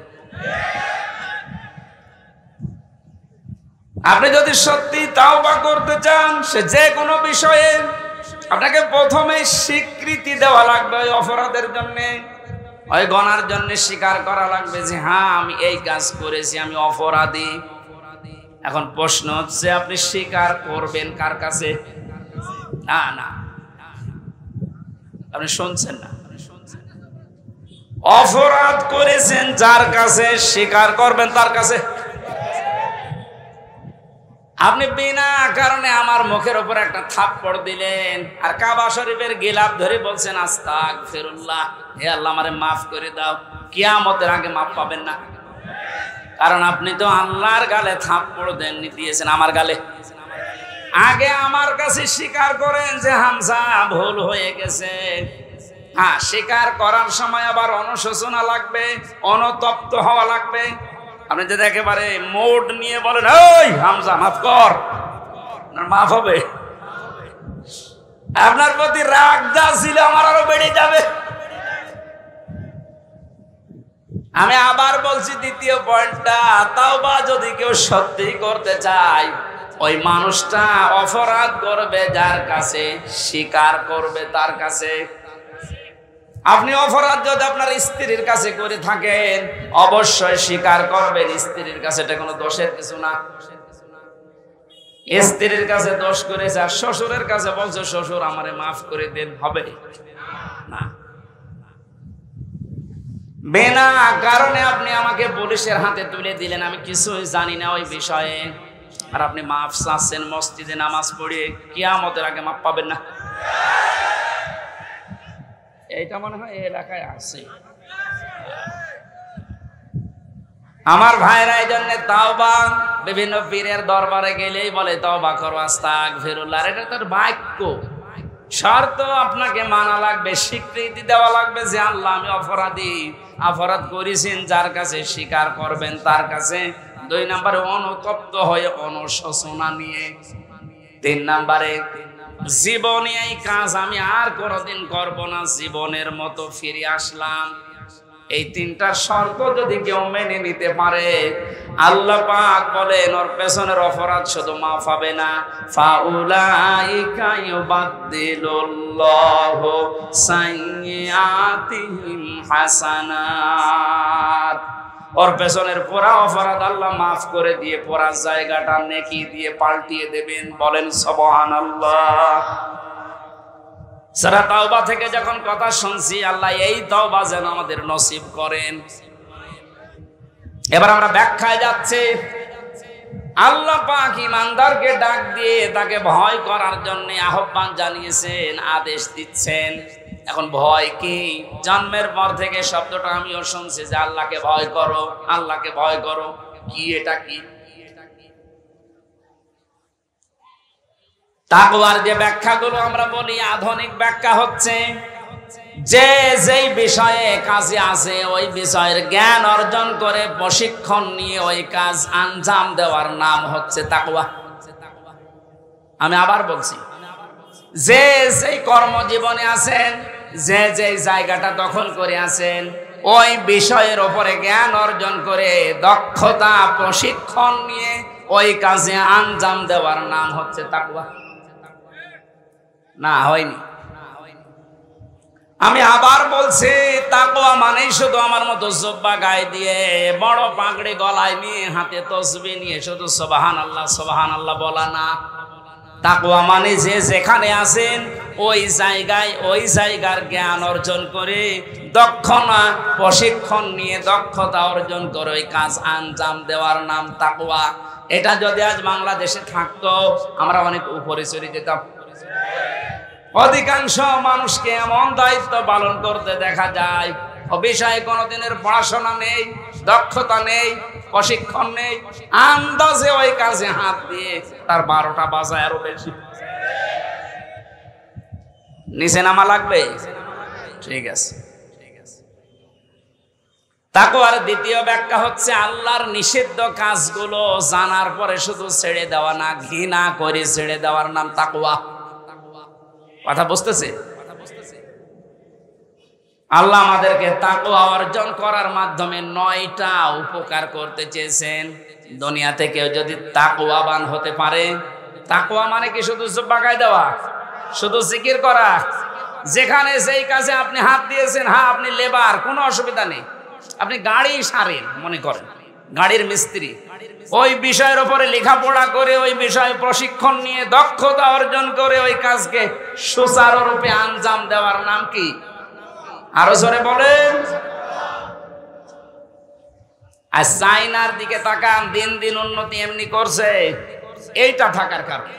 আপনি যদি সত্যি তাওবা করতে চান সে যে কোনো বিষয়ে, আপনাকে প্রথমে স্বীকৃতি দেওয়া লাগবে ওই অপরাধের জন্য, ওই গুনার জন্য স্বীকার করা লাগবে যে হ্যাঁ আমি এই কাজ করেছি, আমি অপরাধী। এখন প্রশ্ন হচ্ছে আপনি স্বীকার করবেন কার কাছে? না না, আপনি শুনছেন না। অপরাধ করেছেন যার কাছে, স্বীকার করবেন তার কাছে। আপনি বিনা কারণে আমার মুখের উপর একটা থাপ্পড় দিলেন আর কাবা শরীফের গিলাফ ধরে বলছেন আস্তাগফিরুল্লাহ, হে আল্লাহ আমারে মাফ করে দাও, কিয়ামতের আগে মাফ পাবেন না। কারণ আপনি তো আল্লাহর গালে থাপ্পড় দেননি, দিয়েছেন আমার গালে। আগে আমার কাছে স্বীকার করেন যে হামজা ভুল হয়ে গেছে। হ্যাঁ, স্বীকার করার সময় আবার অনুশোচনা লাগবে, অনুতপ্ত হওয়া লাগবে। আপনি যদি একেবারে মোড নিয়ে বলেন ওই হামজা মাফ কর, মাফ হবে? আপনার প্রতি রাগ যা ছিল আমার আরো বেড়ে যাবে। আমি আবার বলছি দ্বিতীয় পয়েন্টটা, তাওবা যদি কেউ সত্যি করতে চায় ওই মানুষটা অপরাধ করবে যার কাছে, স্বীকার করবে তার কাছে। আপনি অপরাধ যদি আপনার স্ত্রীর কাছে করে থাকেন অবশ্যই স্বীকার করবেন স্ত্রীর কাছে, এটা কোনো দোষের কিছু না। স্ত্রীর কাছে দোষ করেছে আর শ্বশুরের কাছে বলছে শ্বশুর আমারে মাফ করে দেন, হবে না। বিনা কারণে আপনি আমাকে পুলিশের হাতে তুলে দিলেন, আমি কিছুই জানি না ওই বিষয়ে, আর আপনি মাফ চাচ্ছেন মসজিদে নামাজ পড়ে, কিয়ামতের আগে মাফ পাবেন না। এইটা মনে হয় এই এলাকায় আছে। আমার ভাইরা এই জন্য তাওবা, বিভিন্ন পীরের দরবারে গেলেই বলে তাওবা করো আস্তাগফিরুল্লাহ, এটা তার বাক্য। শর্ত আপনাকে মানা লাগবে, স্বীকৃতি দেওয়া লাগবে যে আল্লাহ আমি অপরাধী, অপরাধ করেছেন যার কাছে, স্বীকার করবেন তার কাছে। 2 নম্বরে অনুতপ্ত হয়ে অনুশোচনা নিয়ে। 3 নম্বরে জীবনে এই কাজ আমি আর কোনোদিন করব না, জীবনের মতো ফিরে আসলাম। এই 3টা শর্ত যদি কেউ মেনে নিতে পারে আল্লাহ পাক বলেন ওর পেছনের অপরাধ শুধু মাফ হবে না, ফাউলাইকা ইউবাদদিলুল্লাহু সাইয়্যাতিহিম হাসানাত। ওর পেছনের পুরা অপরাধ আল্লাহ মাফ করে দিয়ে পুরা জায়গাটা নেকি দিয়ে পাল্টিয়ে দেবেন। বলেন সুবহানাল্লাহ। সূরা তাওবা থেকে যখন কথা শুনছি, আল্লাহ এই তাওবা যেন আমাদের নসিব করেন। এবার আমরা ব্যাখ্যায় যাচ্ছি। আল্লাহ পাক ইমানদারকে ডাক দিয়ে তাকে ভয় করার জন্য আহ্বান জানিয়েছেন, আদেশ দিচ্ছেন। এখন ভয় কি? জন্মের পর থেকে শব্দটা আমিও শুনছি যে আল্লাহকে ভয় করো, আল্লাহকে ভয় করো। কি এটা? কি তাকওয়ার যে ব্যাখ্যাগুলো আমরা বলি, আধুনিক ব্যাখ্যা হচ্ছে যে যেই বিষয়ে কাজে আছে ওই বিষয়ের জ্ঞান অর্জন করে প্রশিক্ষণ নিয়ে ওই কাজ আঞ্জাম দেওয়ার নাম হচ্ছে তাকওয়া। আমি আবার বলছি, যে যেই কর্মজীবনে আছেন, যে যেই জায়গাটা দখল করে আছেন, ওই বিষয়ের উপরে জ্ঞান অর্জন করে দক্ষতা প্রশিক্ষণ নিয়ে ওই কাজে আঞ্জাম দেওয়ার নাম হচ্ছে তাকওয়া। না হয়নি? আমি আবার বলছি, তাকওয়া মানেই শুধু আমার মতো জুব্বা গায়ে দিয়ে বড় পাগড়ি গলায় নিয়ে হাতে তসবিহ নিয়ে শুধু সুবহানাল্লাহ সুবহানাল্লাহ বলা না। তাকওয়া মানে যে যেখানে আছেন ওই জায়গায় ওই জায়গার জ্ঞান অর্জন করে দক্ষতা প্রশিক্ষণ নিয়ে দক্ষতা অর্জন করে ওই কাজ আঞ্জাম দেওয়ার নাম তাকওয়া। এটা যদি আজ বাংলাদেশে থাকতো আমরা অনেক উপরে চলে যেতাম। অধিকাংশ মানুষকে এমন দায়িত্ব পালন করতে দেখা যায় ও বিষয়ে কোনোদিনের পড়াশোনা নেই, দক্ষতা নেই, প্রশিক্ষণ নেই, আন্দাজে ওই কাজে হাত দিয়ে তার 12টা বাজায় আরো বেশি। নিচে নামা লাগবে? ঠিক আছে। তাকওয়ার দ্বিতীয় ব্যাখ্যা হচ্ছে আল্লাহর নিষিদ্ধ কাজগুলো জানার পরে শুধু ছেড়ে দেওয়া না, ঘৃণা করে ছেড়ে দেওয়ার নাম তাকওয়া। কথা বুঝতেছে? আল্লাহ আমাদেরকে তাকওয়া অর্জন করার মাধ্যমে 9টা উপকার করতে চেয়েছেন। দুনিয়াতে কেউ যদি তাকওয়াবান হতে পারে, তাকওয়া মানে কি শুধু বাগায় দেওয়া, শুধু জিকির করা, যেখানে যেই কাজে আপনি হাত দিয়েছেন, হ্যাঁ আপনি লেবার, কোনো অসুবিধা নেই, আপনি গাড়ি সারেন মনে করেন, গাড়ির মিস্ত্রি, ওই বিষয়ের উপরে লেখাপড়া করে ওই বিষয়ে প্রশিক্ষণ নিয়ে দক্ষতা অর্জন করে ওই কাজকে সুচারুরূপে আঞ্জাম দেওয়ার নাম কি? আরো জোরে বলেন। আর চাইনার দিকে তাকান, দিন দিন উন্নতি এমনি করছে, এইটা থাকার কারণে।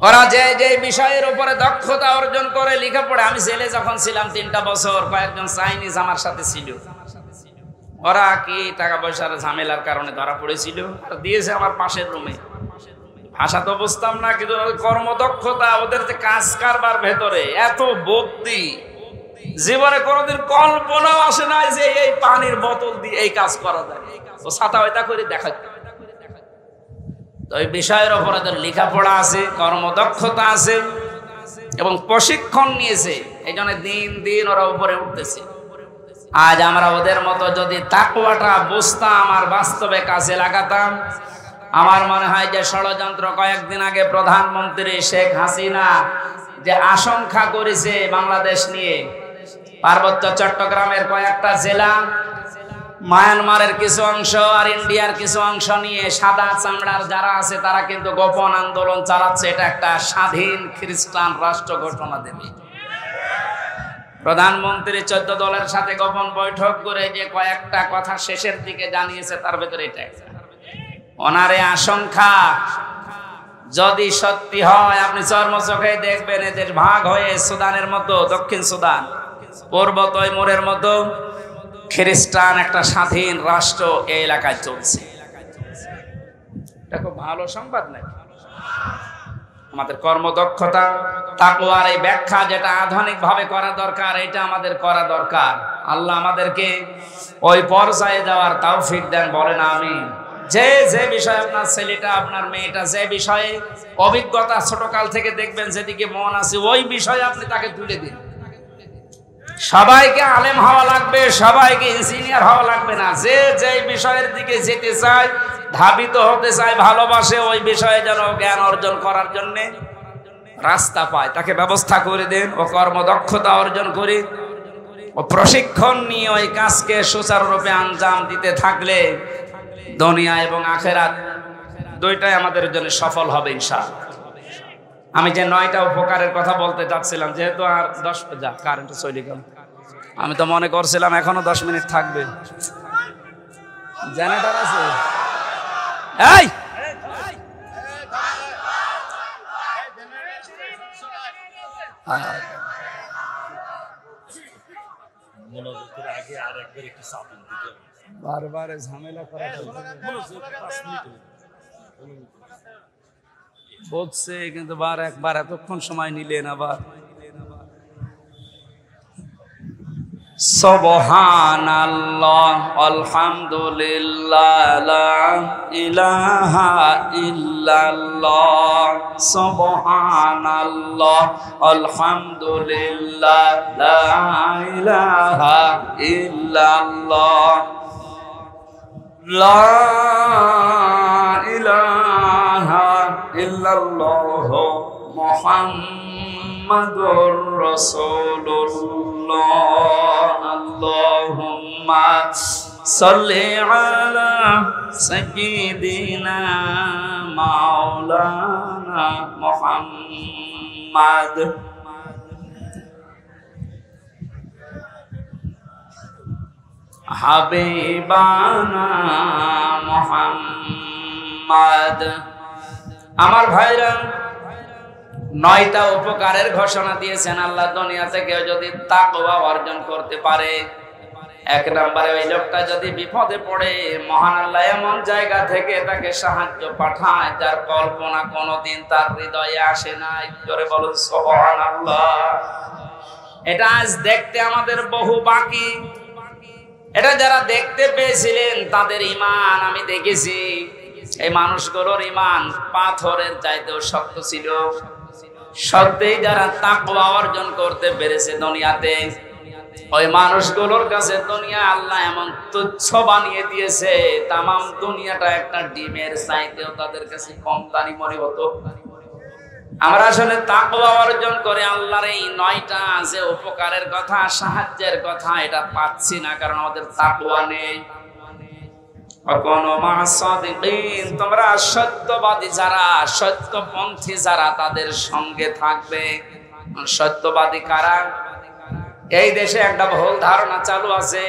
ওরা যে যে বিষয়ের উপরে দক্ষতা অর্জন করে লেখাপড়া, আমি জেলে যখন ছিলাম 3টা বছর, কয়েকজন চাইনিজ আমার সাথে ছিল। ওরা কি টাকা পয়সার ঝামেলার কারণে ধরা পড়েছিল আর দিয়েছে আমার পাশের রুমে। ভাষা তো বুঝতাম না, কিন্তু কর্মদক্ষতা, ওদের যে কাজ কারবার ভেতরে এত বুদ্ধি, জীবনে কোনোদিন কল্পনাও আসে না যে এই পানির বোতল দিয়ে এই কাজ করা যায়। ও ছাতা ওইটা করে দেখাচ্ছে। তো এই বিষয়ের উপর ওদের লেখাপড়া আছে, কর্মদক্ষতা আছে এবং প্রশিক্ষণ নিয়েছে, এই জন্য দিন দিন ওরা উপরে উঠতেছে। আজ আমরা ওদের মতো যদি তাকওয়াটা বুঝতাম আর বাস্তবে কাজে লাগাতাম, আমার মনে হয় যে ষড়যন্ত্র কয়েকদিন আগে প্রধানমন্ত্রী শেখ হাসিনা যে আশঙ্কা করেছে বাংলাদেশ নিয়ে, পার্বত্য চট্টগ্রামের কয়েকটা জেলা, মায়ানমারের কিছু অংশ আর ইন্ডিয়ার কিছু অংশ নিয়ে সাদা চামড়ার যারা আছে তারা কিন্তু গোপন আন্দোলন চালাচ্ছে। এটা একটা স্বাধীন খ্রিস্টান রাষ্ট্র ঘোষণা দেবে। প্রধানমন্ত্রী 14 দলের সাথে গোপন বৈঠক করে যে কয়েকটা কথা শেষের দিকে জানিয়েছে, তার ভেতরে এটা ওনারে আশঙ্কা যদি সত্যি হয়, আপনি চর্মচোখে দেখবেন এদের ভাগ হয়ে সুদানের মতো, দক্ষিণ সুদান, পূর্ব তৈমুরের মতো খ্রিস্টান একটা স্বাধীন রাষ্ট্র এই এলাকায় চলছে। এটা খুব ভালো সংবাদ নাকি? আমাদের কর্মদক্ষতা, তাকওয়ার এই ব্যাখ্যা যেটা আধুনিক ভাবে করা দরকার, এটা আমাদের করা দরকার। আল্লাহ আমাদেরকে ওই পর্যায়ে যাওয়ার তৌফিক দেন, বলেন আমিন। যে যে বিষয়ে আপনার ছেলেটা, আপনার মেয়েটা যে বিষয়ে অভিজ্ঞতা ছোটকাল থেকে দেখবেন যেদিকে মন আছে, ওই বিষয়ে আপনি তাকে তুলে দিন। সবাইকে আলেম হওয়া লাগবে, সবাইকে ইঞ্জিনিয়ার হওয়া লাগবে না। যে যে বিষয়ের দিকে যেতে চায়, ধাবিত হতে চায়, ভালোবাসে, ওই বিষয়ে যেন জ্ঞান অর্জন করার জন্য রাস্তা পায়, তাকে ব্যবস্থা করে দেন। ও কর্মদক্ষতা অর্জন করে ও প্রশিক্ষণ নিয়ে ওই কাজকে সুচারুরূপে আঞ্জাম দিতে থাকলে দুনিয়া এবং আখিরাত দুইটাই আমাদের জন্য সফল হবে ইনশাআল্লাহ। আমি যে 9টা উপকারের কথা বলতে যাচ্ছিলাম, যেহেতু আর 10 যা কারেন্ট চলে গেল, আমি তো মনে করছিলাম এখনো 10 মিনিট থাকবে। জেনারেটর আছে? এই বারবার ঝামেলা করা বলছে, কিন্তু একবার এতক্ষণ সময় নিলেন আবার। সুবহানাল্লাহ আলহামদুলিল্লাহ লা ইলাহা ইল্লাল্লাহ সুবহানাল্লাহ আলহামদুলিল্লাহ লা ইলাহা ইল্লাল্লাহ লা ইলাহা ইল্লাল্লাহ মুহাম্মাদুর রাসূলুল্লাহ আল্লাহুম্মা সাল্লি আলা সাইয়্যিদিনা মাওলানা মুহাম্মাদ হাবিবানা মুহাম্মাদ। আমার ভাইরা, 9টা উপকারের ঘোষণা দিয়েছেন আল্লাহ। দুনিয়াতে কেউ যদি তাকওয়া অর্জন করতে পারে, 1 নম্বরে ওই লোকটা যদি বিপদে পড়ে, মহান আল্লাহ এমন জায়গা থেকে তাকে সাহায্য পাঠায় যার কল্পনা কোনোদিন তার হৃদয়ে আসে নাই। জোরে বলুন সুবহানাল্লাহ। এটা আজ দেখতে আমাদের বহু বাকি। এটা যারা দেখতে পেয়েছিলেন তাদের ঈমান আমি দেখেছি। এই মানুষগুলোর ঈমান পাথরের চাইতেও শক্ত ছিল। সত্যিই যারা তাকওয়া অর্জন করতে পেরেছে দুনিয়াতে, ওই মানুষগুলোর কাছে দুনিয়া আল্লাহ এমন তুচ্ছ বানিয়ে দিয়েছে, তামাম দুনিয়াটা একটা ডিমের চাইতেও তাদের কাছে কম দামি মনে হতো। আমরা আসলে তাকওয়া অর্জন করে আল্লাহর এই 9টা যে উপকারের কথা, সাহায্যের কথা, এটা পাচ্ছি না, কারণ আমাদের তাকওয়া নেই। তোমরা সত্যবাদী যারা, সত্যপন্থী যারা, তাদের সঙ্গে থাকবে। সত্যবাদী কারা? এই দেশে একটা ভুল ধারণা চালু আছে।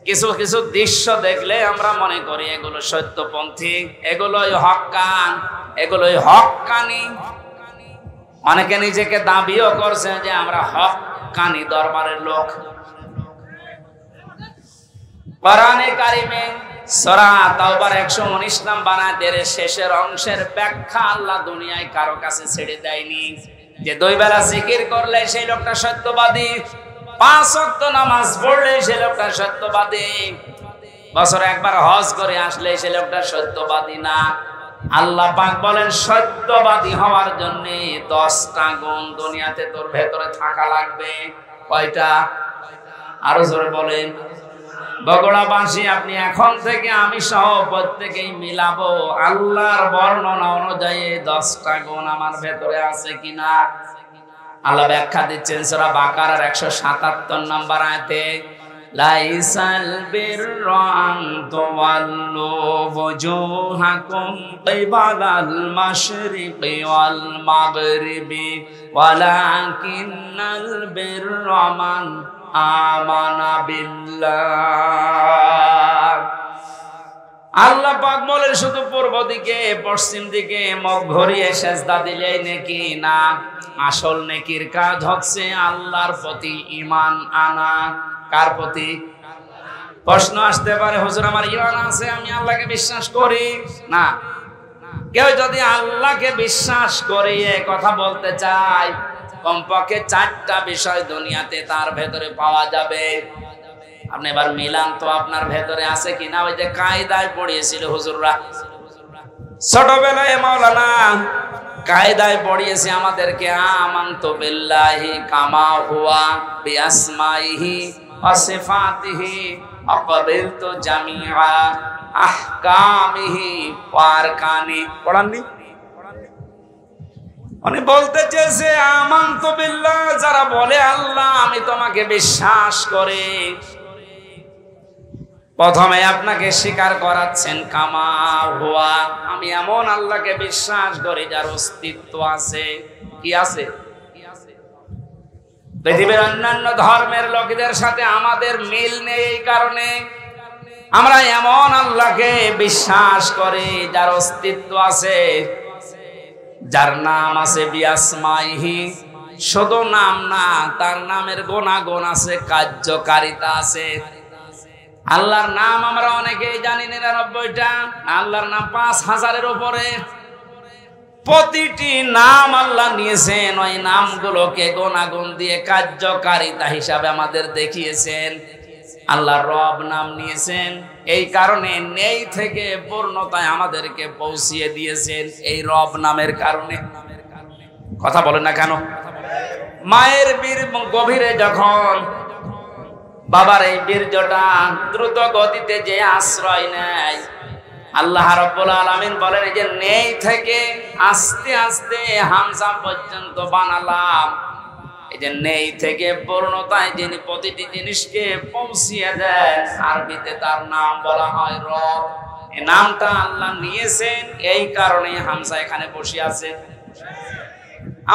কিছু কিছু দৃশ্য দেখলে আমরা মনে করি এগুলো সত্যপন্থী, এগুলোই হক্কান, এগুলোই হক্কানি। অনেকে নিজেকে দাবিও করছে যে আমরা হক্কানি দরবারের লোক। কোরআনে কারিমে সূরা তাওবার 119 নম্বর আয়াতের শেষের অংশের ব্যাখ্যা আল্লাহ দুনিয়ায় কারো কাছে ছেড়ে দেয়নি যে 2 বেলা জিকির করলে সেই লোকটা সত্যবাদী, 5 ওয়াক্ত নামাজ পড়লে সেই লোকটা সত্যবাদী, বছরে একবার হজ করে আসলে সেই লোকটা সত্যবাদী না। আল্লাহ পাক বলেন সত্যবাদী হওয়ার জন্য 10টা গুণ দুনিয়াতে তোর ভেতরে থাকা লাগবে। কয়টা? আরো জোরে বলেন। বগুড়াবাসী, আপনি এখন থেকে আমি সহ প্রত্যেকেই মিলাবো আল্লাহর বর্ণনা অনুযায়ী 10টা গুণ আমার ভেতরে আছে কিনা। আল্লাহ ব্যাখ্যা দিচ্ছেন সূরা বাকারার 177 নম্বর আয়াতে, লাইসাল বিররা আন তুওয়াল্লু ওয়াজুহাকুম কিবালাল মাশরিকি ওয়াল মাগরিবি ওয়ালাকিন্নাল বিররা মান আমানা বিল্লাহ। আল্লাহ পাক বলেন শুধু পূর্ব দিকে পশ্চিম দিকে মুখ ঘুরিয়ে সিজদা দিলেই নেকি না। আসল নেকির কাজ হচ্ছে আল্লাহর প্রতি ঈমান আনা। কার প্রতি? প্রশ্ন আসতে পারে, হুজুর আমার ঈমান আছে, আমি আল্লাহকে বিশ্বাস করি না। কেউ যদি আল্লাহকে বিশ্বাস করে কথা বলতে চায়, কমপক্ষে 4টা বিষয় দুনিয়াতে তার ভেতরে পাওয়া যাবে। আপনি এবার মিলান তো আপনার ভেতরে আছে কিনা। ওই যে কায়দায় পড়িয়েছিল হুজুররা ছোটবেলায়, মাওলানা কায়দায় পড়িয়েছে আমাদেরকে, আমানতু বিল্লাহি কামা হুয়া বিআসমাইহি ওয়া সিফাতিহি আকাবিলতু জামিআ আহকামিহি ওয়া আরকানি। পড়াননি? উনি বলতে চেয়েছে আমানতু বিল্লাহ, যারা বলে আল্লাহ আমি তোমাকে বিশ্বাস করি, প্রথমে আপনাকে স্বীকার করাচ্ছেন কামা হুয়া, আমি এমন আল্লাহকে বিশ্বাস করি যার অস্তিত্ব আছে। কি আছে? পৃথিবীর অন্যান্য ধর্মের লোকদের সাথে আমাদের মিল নেই, এই কারণে আমরা এমন আল্লাহকে বিশ্বাস করি যার অস্তিত্ব আছে, যার নাম আছে বিআসমাইহি, শুধু নাম না, তার নামের গুণাগুণ আছে, কার্যকারিতা আছে। আল্লাহর নাম আমরা অনেকেই জানি 99টা, আল্লাহর নাম 5000-এর উপরে। প্রতিটি নাম আল্লাহ নিয়েছেন, ওই নামগুলোকে গুণাগুণ দিয়ে কার্যকারিতা হিসাবে আমাদের দেখিয়েছেন। আল্লাহ রব নাম নিয়েছেন, এই কারণে নেই থেকে পূর্ণতায় আমাদেরকে পৌঁছিয়ে দিয়েছেন এই রব নামের কারণে। কথা বলেন না কেন? মায়ের বীর গভীরে যখন বাবার এই বীর্যটা দ্রুত গতিতে যে আশ্রয় নেয়, আল্লাহ রাব্বুল আলামিন বলেন এই যে নেই থেকে আস্তে আস্তে হামজা পর্যন্ত বানালাম। এই যে নেই থেকে পূর্ণতায় যিনি প্রতিটি জিনিসকে পৌঁছিয়ে দেন, আরবিতে তার নাম বলা হয় রব। এই নামটা আল্লাহ নিয়েছেন, এই কারণে হামজা এখানে বসে আছে।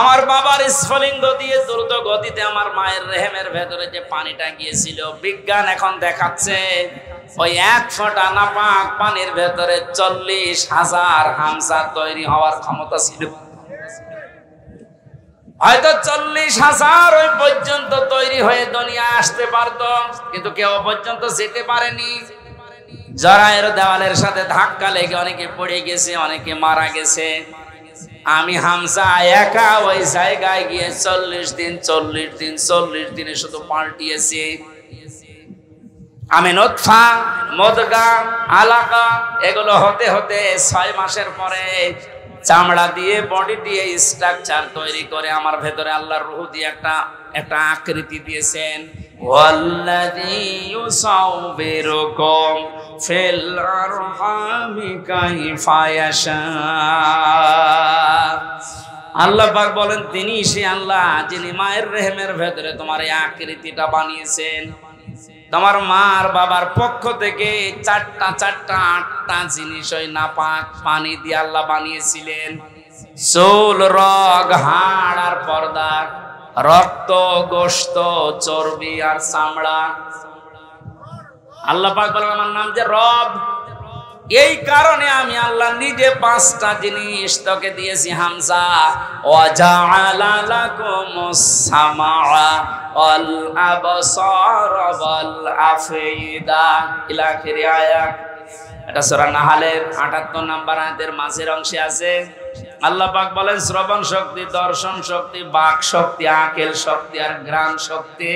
আমার বাবার স্ফলিঙ্গ দিয়ে দ্রুত গতিতে আমার মায়ের রেহেমের ভেতরে যে পানিটা গিয়েছিল, বিজ্ঞান এখন দেখাচ্ছে ওই 1 ফোঁটা নাপাক পানির ভেতরে 40,000 হামজা তৈরি হওয়ার ক্ষমতা ছিল। হয়তো 40,000 ওই পর্যন্ত তৈরি হয়ে দুনিয়া আসতে পারত, কিন্তু কেউ পর্যন্ত যেতে পারেনি। জরায়ের দেওয়ালের সাথে ধাক্কা লেগে অনেকে পড়ে গেছে, অনেকে মারা গেছে। আমি হামজা একা ওই জায়গায় গিয়ে 40 দিনে শুধু পাল্টিয়েছি। আমি নুতফা, মুদগা, আলাকা এগুলো হতে হতে 6 মাসের পরে চামড়া দিয়ে বডি দিয়ে স্ট্রাকচার তৈরি করে আমার ভেতরে আল্লাহর রূহ দিয়ে একটা আকৃতি দিয়েছেন। ওয়াল্লাযী ইউসাউবিরুকুম ফিল আরহামি কাইফা ইয়াশা। আল্লাহ পাক বলেন তিনি সে আল্লাহ যিনি মায়ের রেহেমের ভেতরে তোমার এই আকৃতিটা বানিয়েছেন। তোমার মার বাবার পক্ষ থেকে 8টা জিনিস ওই নাপাক পানি দিয়ে আল্লাহ বানিয়েছিলেন। চুল, রগ, হাড় আর পর্দা, রক্ত, গোশত, চর্বি আর চামড়া। আল্লাহ পাক বলেন আমার নাম যে রব, এই কারণে আমি আল্লাহ নিজে 5টা জিনিস তোকে দিয়েছি হামজা। ওয়াজআলা লাকুমুস সামাআ ওয়াল আবসার ওয়াল আফইদা ইলা আখিরি আয়াত। এটা সূরা নাহলের 78 নম্বর আয়াতের মাঝের অংশে আছে। আল্লাহ পাক বলেন শ্রবণ শক্তি, দর্শন শক্তি, বাক শক্তি, আকেল শক্তি আর ঘ্রাণ শক্তি,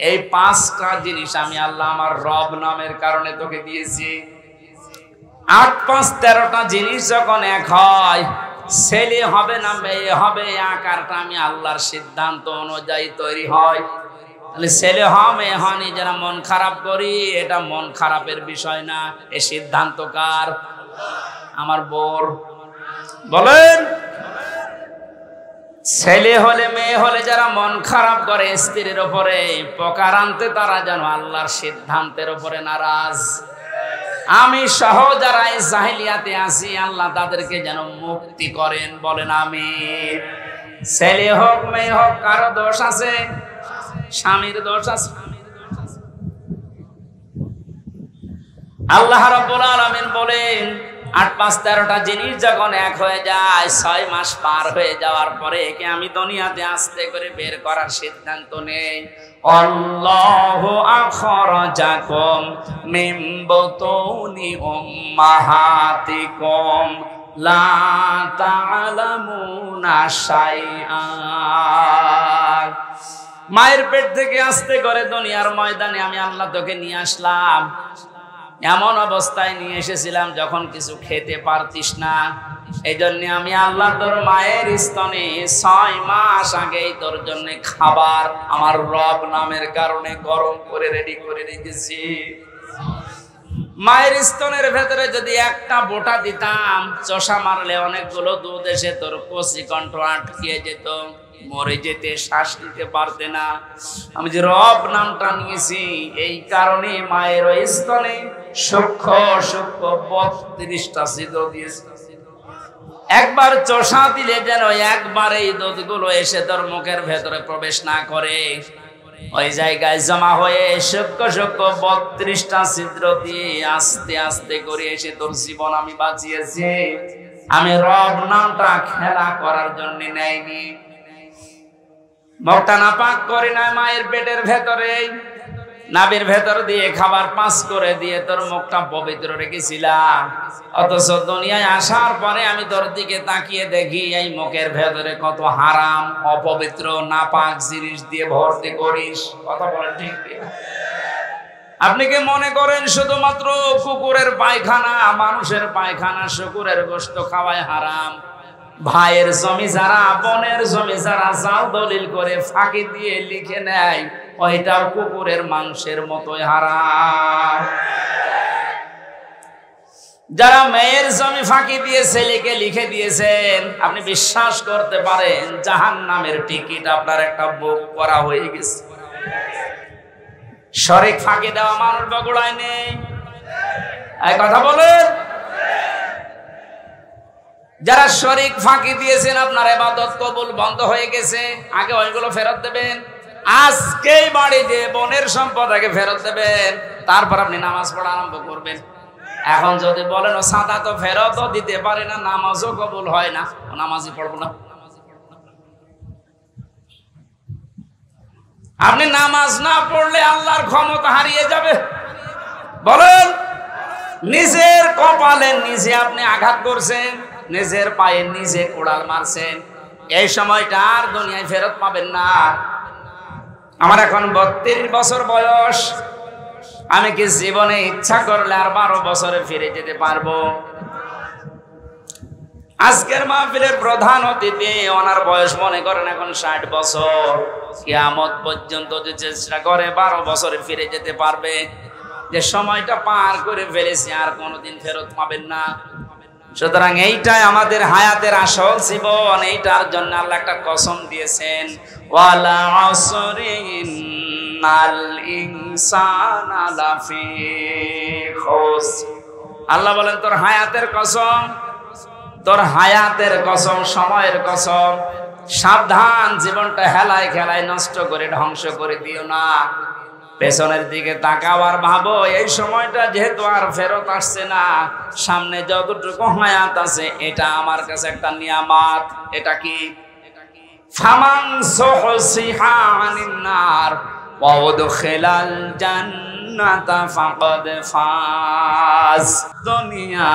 এই 5টা জিনিস আমি আল্লাহ আমার রব নামের কারণে তোকে দিয়েছি। 8 5 13টা জিনিস যখন এক হয়, ছেলে হবে না মেয়ে হবে, আকারটা আমি আল্লাহর সিদ্ধান্ত অনুযায়ী তৈরি হয়। তাহলে ছেলে হয় মেয়ে হয় যারা মন খারাপ করি, এটা মন খারাপের বিষয় না, এই সিদ্ধান্ত কার? আমার বোর। বলেন ছেলে হলে মেয়ে হলে যারা মন খারাপ করে স্ত্রীর উপরে, প্রকার আনতে তারা যেন আল্লাহর সিদ্ধান্তের উপরে নারাজ। আমি সহ যারা এই জাহিলিয়াতে আছি, আল্লাহ তাদেরকে যেন মুক্তি করেন। বলেন আমিন। ছেলে হোক মেয়ে হোক, কারো দোষ আছে? স্বামীর দোষ আছে? আল্লাহ রাব্বুল আলামিন বলেন 8 5 13টা জিনিস যখন এক হয়ে যায়, 6 মাস পার হয়ে যাওয়ার পরে একে আমি দুনিয়াতে আস্তে করে বের করার সিদ্ধান্ত নেই। আল্লাহু আখরাজাকুম মিন বুতুনি উম্মাহাতিকুম লা তা'লামুনা শাইআ। মায়ের পেট থেকে আস্তে করে দুনিয়ার ময়দানে আমি আল্লাহ তোকে নিয়ে আসলাম। এমন অবস্থায় নিয়ে এসেছিলাম যখন কিছু খেতে পারতিস না। এই জন্য আমি আল্লাহ তোর মায়ের স্তনে 6 মাস আগেই তোর জন্য খাবার আমার রব নামের কারণে গরম করে রেডি করে রেখেছি। মায়ের স্তনের ভেতরে যদি একটা বোটা দিতাম, চষা মারলে অনেকগুলো দুধ এসে তোর কচি কণ্ঠ আটকে যেত, মরে যেতে, শ্বাস নিতে পারতে না। আমি যে রব নামটা নিয়েছি, এই কারণে মায়ের ওই স্তনে সূক্ষ্ম সূক্ষ্ম 32টা ছিদ্র দিয়েছি। একবার চষা দিলে যেন একবার এই দুধগুলো এসে তোর মুখের ভেতরে প্রবেশ না করে, ওই জায়গায় জমা হয়ে সূক্ষ্ম সূক্ষ্ম 32টা ছিদ্র দিয়ে আস্তে আস্তে করে এসে তোর জীবন আমি বাঁচিয়েছি। আমি রব নামটা খেলা করার জন্য নেইনি, মুখটা নাপাক করি না। মায়ের পেটের ভেতরে নাভির ভেতর দিয়ে খাবার পাস করে দিয়ে তোর মুখটা পবিত্র রেখেছিলাম, অথচ দুনিয়ায় আসার পরে আমি তোর দিকে তাকিয়ে দেখি এই মুখের ভেতরে কত হারাম অপবিত্র নাপাক জিনিস দিয়ে ভর্তি করিস। কথা বলেন ঠিক ঠিক? আপনি কি মনে করেন শুধুমাত্র কুকুরের পায়খানা, মানুষের পায়খানা, শুকুরের গোশত খাওয়ায় হারাম? ভাইয়ের জমি যারা, বোনের জমি যারা জাল দলিল করে ফাঁকি দিয়ে লিখে নেয়, ওইটাও কুকুরের মাংসের মতোই হারাম। যারা মেয়ের জমি ফাঁকি দিয়ে ছেলেকে লিখে দিয়েছেন, আপনি বিশ্বাস করতে পারেন জাহান্নামের টিকিট আপনার একটা বুক করা হয়ে গেছে। শরীক ফাঁকি দেওয়া মানুষ বগুড়ায় নেই, এই কথা বলেন। যারা শরীক ফাঁকি দিয়েছেন, আপনার ইবাদত কবুল বন্ধ হয়ে গেছে, আগে ওইগুলো ফেরত দেবেন। আজকেই বাড়ি যে বোনের সম্পদ আগে ফেরত দেবেন, তারপর আপনি নামাজ পড়া আরম্ভ করবেন। এখন যদি বলেন ও সাদা তো ফেরতও দিতে পারে না, নামাজও কবুল হয় না, নামাজই পড়বো না। আপনি নামাজ না পড়লে আল্লাহর ক্ষমতা হারিয়ে যাবে। বলেন, নিজের কপালে নিজে আপনি আঘাত করছেন, নিজের পায়ে নিজে কোড়াল মারছেন, এই সময়টা আর দুনিয়ায় ফেরত পাবেন না। আমার এখন 32 বছর বয়স, আমি কি জীবনে ইচ্ছা করলে আর 12 বছরে ফিরে যেতে পারবো? আজকের মাহফিলের প্রধান অতিথি, ওনার বয়স মনে করেন এখন 60 বছর। কিয়ামত পর্যন্ত যে চেষ্টা করে 12 বছরে ফিরে যেতে পারবে। যে সময়টা পার করে ফেলেছি আর কোনোদিন ফেরত পাবেন না। সুতরাং এইটাই আমাদের হায়াতের আসল জীবন। এইটার জন্য আল্লাহ একটা কসম দিয়েছেন, ওয়ালা আসরি ইন্নাল ইনসানা লাফি খুসর। আল্লাহ বলেন তোর হায়াতের কসম, তোর হায়াতের কসম, সময়ের কসম, সাবধান, জীবনটা হেলায় খেলায় নষ্ট করে ধ্বংস করে দিও না। পেছনের দিকে তাকাও আর ভাবো, এই সময়টা যেহেতু আর ফেরত আসছে না, সামনে যতটুকু হায়াত আছে এটা আমার কাছে একটা নিয়ামত। এটা কি? ফামান সুহসিহা আনিন নার ওয়া উদখিলাল জান্নাতা ফাকাদ ফাজ। দুনিয়া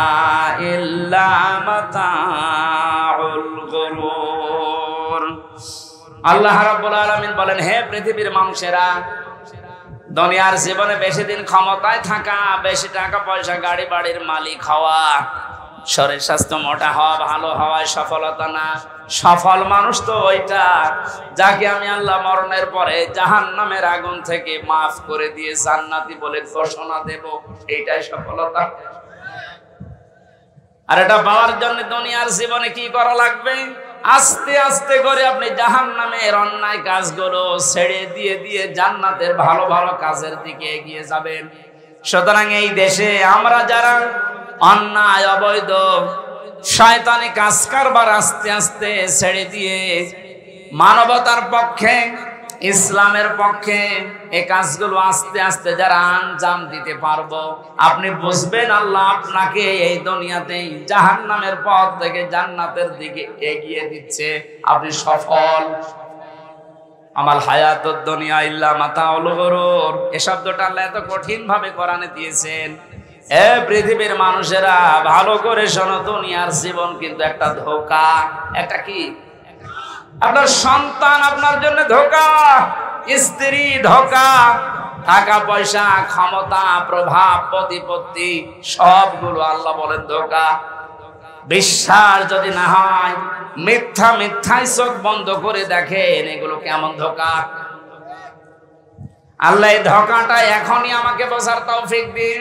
ইল্লা মাতাউল গুরুর। আল্লাহ রাব্বুল আলামিন বলেন, হে পৃথিবীর মানুষেরা, দুনিয়ার জীবনে বেশি দিন ক্ষমতায় থাকা, বেশি টাকা পয়সা, গাড়ি বাড়ির মালিক হওয়া, শরীর স্বাস্থ্য মোটা হওয়া, ভালো হওয়ায় সফলতা না। সফল মানুষ তো ওইটা যাকে আমি আল্লাহ মরণের পরে জাহান্নামের আগুন থেকে মাফ করে দিয়ে জান্নাতি বলে ঘোষণা দেব, এইটাই সফলতা। আর এটা পাওয়ার জন্য দুনিয়ার জীবনে কি করা লাগবে? আস্তে আস্তে করে আপনি জাহান্নামের অন্যায় কাজগুলো ছেড়ে দিয়ে দিয়ে জান্নাতের ভালো ভালো কাজের দিকে এগিয়ে যাবেন। সুতরাং এই দেশে আমরা যারা অন্যায়, অবৈধ, শয়তানি কাজ কারবার আস্তে আস্তে ছেড়ে দিয়ে মানবতার পক্ষে, ইসলামের পক্ষে এই কাজগুলো আস্তে আস্তে যারা আঞ্জাম দিতে পারবো, আপনি বুঝবেন আল্লাহ আপনাকে এই দুনিয়াতেই জাহান্নামের পথ থেকে জান্নাতের দিকে এগিয়ে দিচ্ছে। আপনি সফল। আমাল হায়াতুদ দুনিয়া ইল্লা মাতাউল গুরুর, এই শব্দটা আল্লাহ এত কঠিন ভাবে কোরআনে দিয়েছেন। এ পৃথিবীর মানুষেরা ভালো করে শোনো, দুনিয়ার জীবন কিন্তু একটা ধোঁকা। একটা কি? আপনার সন্তান আপনার জন্য ধোঁকা, স্ত্রী ধোঁকা, টাকা পয়সা, ক্ষমতা, প্রভাব, প্রতিপত্তি, সবগুলো আল্লাহ বলেন ধোঁকা। বিশ্বাস যদি না হয়, মিথ্যা মিথ্যায় চোখ বন্ধ করে দেখেন এগুলো কেমন ধোঁকা। আল্লাহ এই ধোঁকাটা এখনই আমাকে বোঝার তৌফিক দিন।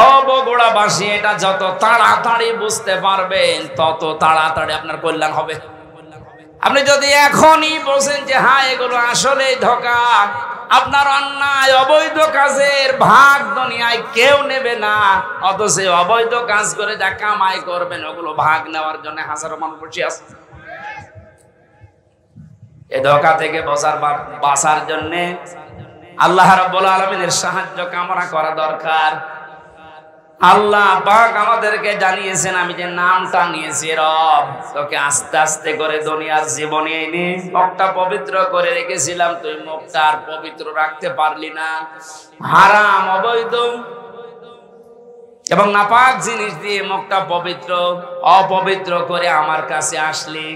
ও বগুড়াবাসী, এটা যত তাড়াতাড়ি বুঝতে পারবেন তত তাড়াতাড়ি আপনার কল্যাণ হবে। আপনি যদি এখনই বোঝেন যে হ্যাঁ এগুলো আসলে ধোঁকা, আপনার অন্যায় অবৈধ কাজের ভাগ দুনিয়ায় কেউ নেবে না, অথচ অবৈধ কাজ করে যা কামাই করবেন ওগুলো ভাগ নেওয়ার জন্য হাজারো মানুষ বসে আছে। এই ধোঁকা থেকে বাঁচার জন্যে আল্লাহ রাব্বুল আলামিনের সাহায্য কামনা করা দরকার। আল্লাহ পাক আমাদেরকে জানিয়েছেন, আমি যে নামটা নিয়েছি রব, তোকে আস্তে আস্তে করে দুনিয়ার জীবনে এনে মুখটা পবিত্র করে রেখেছিলাম, তুই মুখটা আর পবিত্র রাখতে পারলি না। হারাম, অবৈধ এবং নাপাক জিনিস দিয়ে মুখটা পবিত্র অপবিত্র করে আমার কাছে আসলি।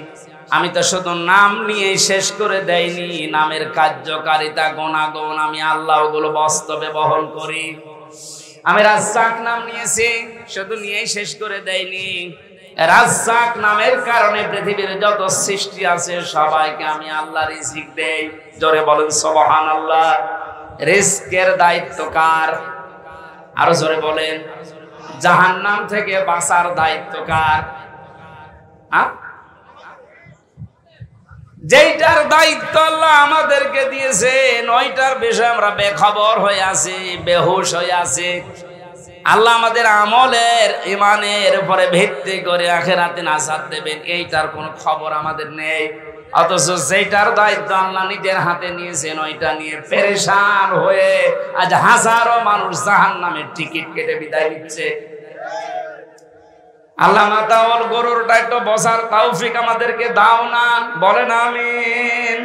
আমি তো শুধু নাম নিয়ে শেষ করে দেয়নি, নামের কার্যকারিতা গুণাগুণ আমি আল্লাহ ওগুলো বাস্তবে বহন করি। আমি রাজ্জাক নাম নিয়েছি, শুধু নিয়েই শেষ করে দেয়নি। রাজ্জাক নামের কারণে পৃথিবীর যত সৃষ্টি আছে সবাইকে আমি আল্লাহ রিজিক দেই। জোরে বলেন সুবহানাল্লাহ। রিজকের দায়িত্ব কার? আরো জোরে বলেন। জাহান্নাম থেকে বাঁচার দায়িত্ব কার? যেইটার দায়িত্ব আল্লাহ আমাদেরকে দিয়েছে, নয়টার বিষয়ে আমরা বেখবর হয়ে আছি, বেহুশ হয়ে আছি। আল্লাহ আমাদের আমলের ইমানের উপরে ভিত্তি করে আখিরাতে নাজাত দেবেন, এইটার কোনো খবর আমাদের নেই। অথচ যেটার দায়িত্ব আল্লাহ নিজের হাতে নিয়েছেন, ওইটা নিয়ে পেরেশান হয়ে আজ হাজারো মানুষ জাহান্নামের টিকিট কেটে বিদায় নিচ্ছে। আল্লাহ মাতাওয়াল গরুরটা একটু বসার তৌফিক আমাদেরকে দাও না, বলেন আমিন।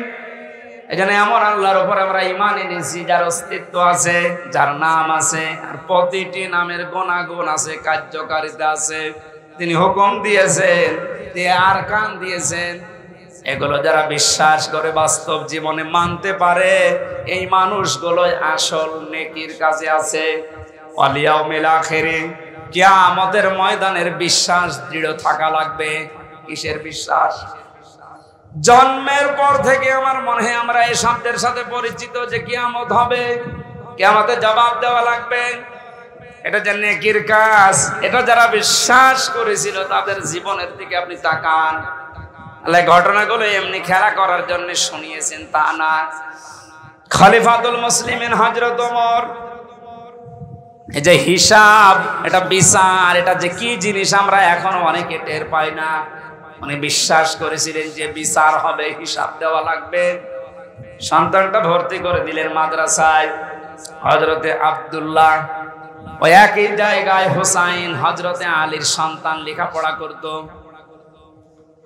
এখানে এমন আল্লাহর উপর আমরা ঈমান এনেছি যার অস্তিত্ব আছে, যার নাম আছে, আর প্রতিটি নামের গুণাগুণ আছে, কার্যকারিতা আছে। তিনি হুকুম দিয়েছেন, তিনি আরকান দিয়েছেন। এগুলো যারা বিশ্বাস করে বাস্তব জীবনে মানতে পারে, এই মানুষগুলোই আসল নেকির কাজে আছে। ওয়াল ইয়াউমিল আখিরে, কিয়ামতের ময়দানের বিশ্বাস দৃঢ় থাকা লাগবে। কিসের বিশ্বাস? জন্মের পর থেকে আমার মনে হয় আমরা এই শব্দের সাথে পরিচিত যে কিয়ামত হবে, কিয়ামতে জবাব দেওয়া লাগবে। এটা যে নেকির কাজ, এটা যারা বিশ্বাস করেছিল তাদের জীবনের দিকে আপনি তাকান। আল্লাহ ঘটনাগুলো এমনি খেলা করার জন্য শুনিয়েছেন তা না। খলিফাতুল মুসলিমিন হযরত ওমর, এই যে হিসাব, এটা বিচার, এটা যে কি জিনিস আমরা এখনো অনেকে টের পাই না। উনি বিশ্বাস করেছিলেন যে বিচার হবে, হিসাব দেওয়া লাগবে। সন্তানটা ভর্তি করে দিলেন মাদ্রাসায়। হযরতে আব্দুল্লাহ, ওই একই জায়গায় হুসাইন হযরতে আলীর সন্তান লেখাপড়া করত।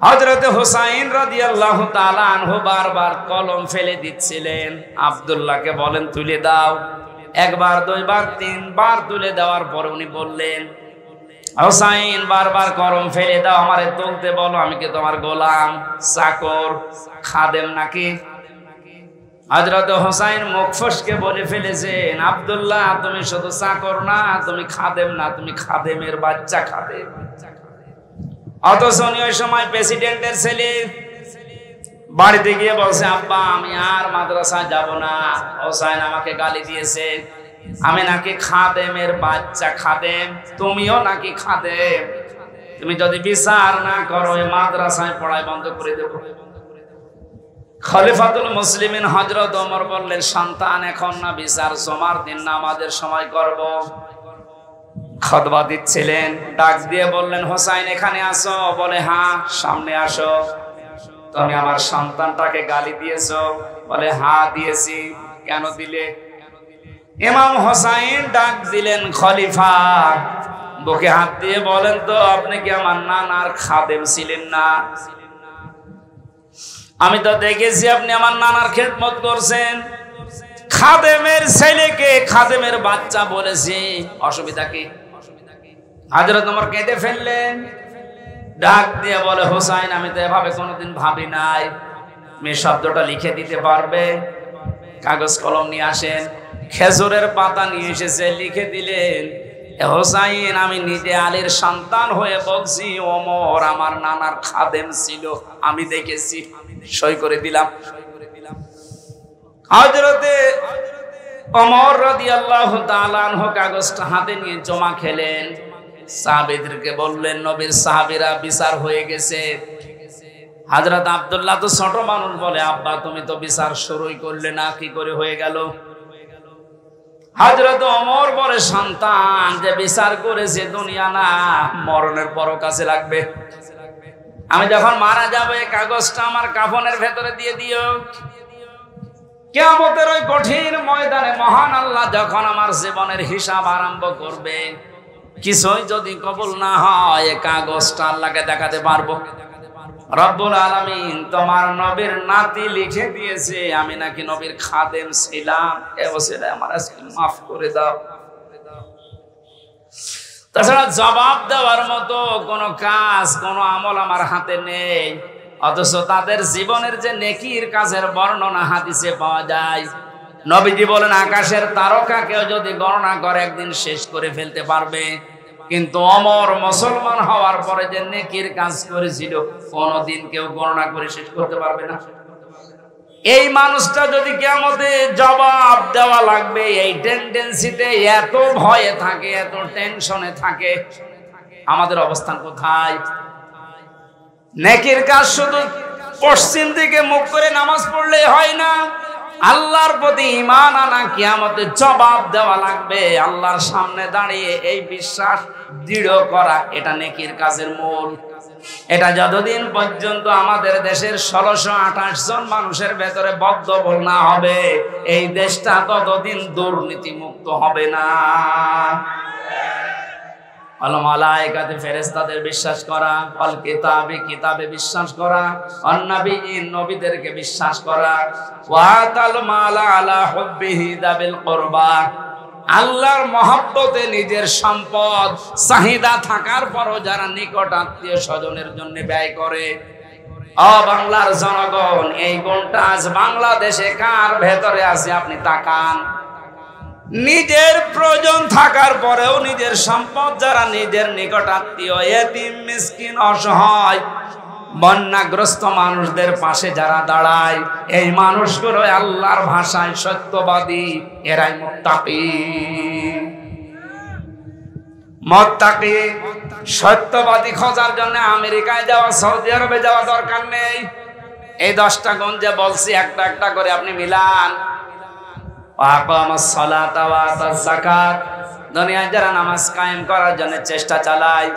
হযরতে হুসাইন রাদিয়াল্লাহু তাআলা আনহু বারবার কলম ফেলে দিচ্ছিলেন। আব্দুল্লাহকে বলেন তুলে দাও। একবার, দুইবার, তিনবার তুলে দেওয়ার পর উনি বললেন, হুসাইন বারবার কলম ফেলে দাও, আমারে তুলতে বলো, আমি কি তোমার গোলাম, চাকর, খাদেম নাকি? হযরত হুসাইন মুখ ফসকে বলে ফেলেছেন, আব্দুল্লাহ তুমি শুধু চাকর না, তুমি খাদেম না, তুমি খাদেমের বাচ্চা, খাদেম। অথচ উনি ওই সময় প্রেসিডেন্টের ছেলে। বাড়িতে গিয়ে বলছে, আব্বা আমি আর মাদ্রাসায় যাব না, হুসাইন আমাকে গালি দিয়েছে, আমি নাকি খাদেমের বাচ্চা, খাদেম, তুমিও নাকি খাদেম, তুমি যদি বিচার না করো এই মাদ্রাসায় পড়াই বন্ধ করে দেব। খলিফাতুল মুসলিমিন হযরত ওমর বললেন, সন্তান এখন না, বিচার জমার দিন নামাজের সময় করব। খুতবা দিচ্ছিলেন, ডাক দিয়ে বললেন, হোসাইন এখানে আসো। বলে হ্যাঁ। সামনে আসো। তুমি আমার সন্তানটাকে গালি দিয়েছো? বলে হ্যাঁ দিয়েছি। কেন দিলে? ইমাম হোসাইন ডাক দিলেন, খলিফা বুকে হাত দিয়ে বলেন তো, আপনি কি আমার নানার খাদেম ছিলেন না? আমি তো দেখেছি আপনি আমার নানার খেদমত করছেন। খাদেমের ছেলেকে খাদেমের বাচ্চা বলেছি, অসুবিধা কি? হযরত ওমর কেঁদে ফেললেন। ডাক দিয়ে বলে, হোসাইন আমি তো এভাবে কোনোদিন ভাবি নাই। মেয়ে শব্দটা লিখে দিতে পারবে? কাগজ কলম নিয়ে আসেন। খেজুরের পাতা নিয়ে এসেছে, লিখে দিলেন, হোসাইন আমি নিজে আলীর সন্তান হয়ে বলছি, ওমর আমার নানার খাদেম ছিল, আমি দেখেছি। সই করে দিলাম। হযরতে ওমর রাদিয়াল্লাহু তাআলা আনহু কাগজটা হাতে নিয়ে জমা খেলেন। সাহাবীদেরকে বললেন, নবীর সাহাবীরা বিচার হয়ে গেছে। হযরত আব্দুল্লাহ তো ছোট মানুষ, বলে আব্বা তুমি তো বিচার শুরুই করলে না, কি করে হয়ে গেল? হযরত ওমর বলে, সন্তান যে বিচার করেছে দুনিয়া না, মরণের পরও কাছে লাগবে। আমি যখন মারা যাবো এই কাগজটা আমার কাফনের ভেতরে দিয়ে দিও। কিয়ামতের ওই কঠিন ময়দানে মহান আল্লাহ যখন আমার জীবনের হিসাব আরম্ভ করবে, কিছুই যদি কবুল না হয় এই কাগজটা আল্লাহকে দেখাতে পারবো। রব্বুল আলামিন তোমার নবীর নাতি লিখে দিয়েছে আমি নাকি নবীর খাদেম ছিলাম, এ বছরে আমার আজকে মাফ করে দাও। তাছাড়া জবাব দেওয়ার মতো কোনো কাজ কোনো আমল আমার হাতে নেই, অথচ তাদের জীবনের যে নেকির কাজের বর্ণনা হাদিসে পাওয়া যায়। নবীজি বলেন আকাশের তারকাকেও যদি গণনা করে একদিন শেষ করে ফেলতে পারবে, কিন্তু অমর মুসলমান হওয়ার পরে যে নেকির কাজ করেছিল কোনদিন কেউ গণনা করে শেষ করতে পারবে না। এই মানুষটা যদি কিয়ামতে জবাব দেওয়া লাগবে এই টেন্ডেন্সিতে এত ভয়ে থাকে, এত টেনশনে থাকে, আমাদের অবস্থান কোথায়? নেকির কাজ শুধু পশ্চিম দিকে মুখ করে নামাজ পড়লে হয় না, আল্লাহর প্রতি ঈমান আনা, কিয়ামতে জবাব দেওয়া লাগবে আল্লাহর সামনে দাঁড়িয়ে, এই বিশ্বাস দৃঢ় করা, এটা নেকির কাজের মূল। এটা যতদিন পর্যন্ত আমাদের দেশের 1628 জন মানুষের ভেতরে বদ্ধবল না হবে, এই দেশটা ততদিন দুর্নীতি মুক্ত হবে না। আল মালায়েকাতে ফেরেশতাদের বিশ্বাস করা, আল কিতাবে কিতাবে বিশ্বাস করা, আন নবিয়্যিন নবীদেরকে বিশ্বাস করা, ওয়া তাল মালা আলা হুব্বিহি দাবিল কুরবা, আল্লাহর মহব্বতে নিজের সম্পদ চাহিদা থাকার পরও যারা নিকট আত্মীয় স্বজনের জন্য ব্যয় করে। ও বাংলার জনগণ, এই গুণটা আজ বাংলাদেশে কার ভেতরে আছে আপনি তাকান। নিজের প্রয়োজন থাকার পরেও নিজের সম্পদ যারা নিজের নিকট আত্মীয়, এতিম মিসকিন অসহায় বন্যাগ্রস্ত মানুষদের পাশে যারা দাঁড়ায়, এই মানুষগুলো আল্লাহর ভাষায় সত্যবাদী, এরাই মুত্তাকি। মুত্তাকি সত্যবাদী খোঁজার জন্য আমেরিকায় যাওয়া, সৌদি আরবে যাওয়া দরকার নেই। এই 10টা গুণ যে বলছি একটা একটা করে আপনি মিলান। দুনিয়ায় যারা নামাজ কায়েম করার জন্য চেষ্টা চালায়,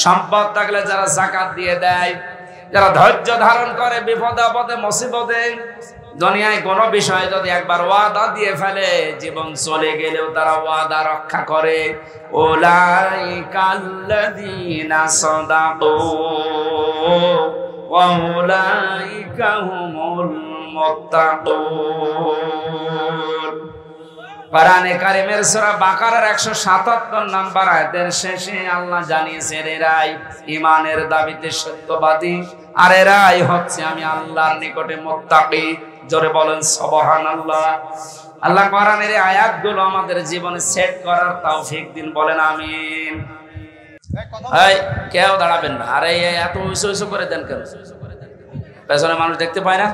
সম্পদ থাকলে যারা যাকাত দিয়ে দেয়, যারা ধৈর্য ধারণ করে বিপদে আপদে মুসিবতে, দুনিয়ায় কোনো বিষয়ে যদি একবার ওয়াদা দিয়ে ফেলে জীবন চলে গেলেও তারা ওয়াদা রক্ষা করে। উলাইকাল্লাযীনা সাদাকু ওয়া উলাইকা হুমুল মুত্তাকুন। কোরআনে কারিমের সূরা বাকারার 177 নম্বর আয়াতের শেষে আল্লাহ জানিয়েছেন এরাই ঈমানের দাবিতে সত্যবাদী, আর এরাই হচ্ছে আমি আল্লাহর নিকটে মুত্তাকি। জোরে বলেন সুবহানাল্লাহ। আল্লাহ কোরআনের এই আয়াতগুলো আমাদের জীবনে সেট করার তৌফিক দিন, বলেন আমিন। এই কেউ দাঁড়াবেন না, আরে এত উঁচু উঁচু করে দেন কেন? পেছনে মানুষ দেখতে পায় না?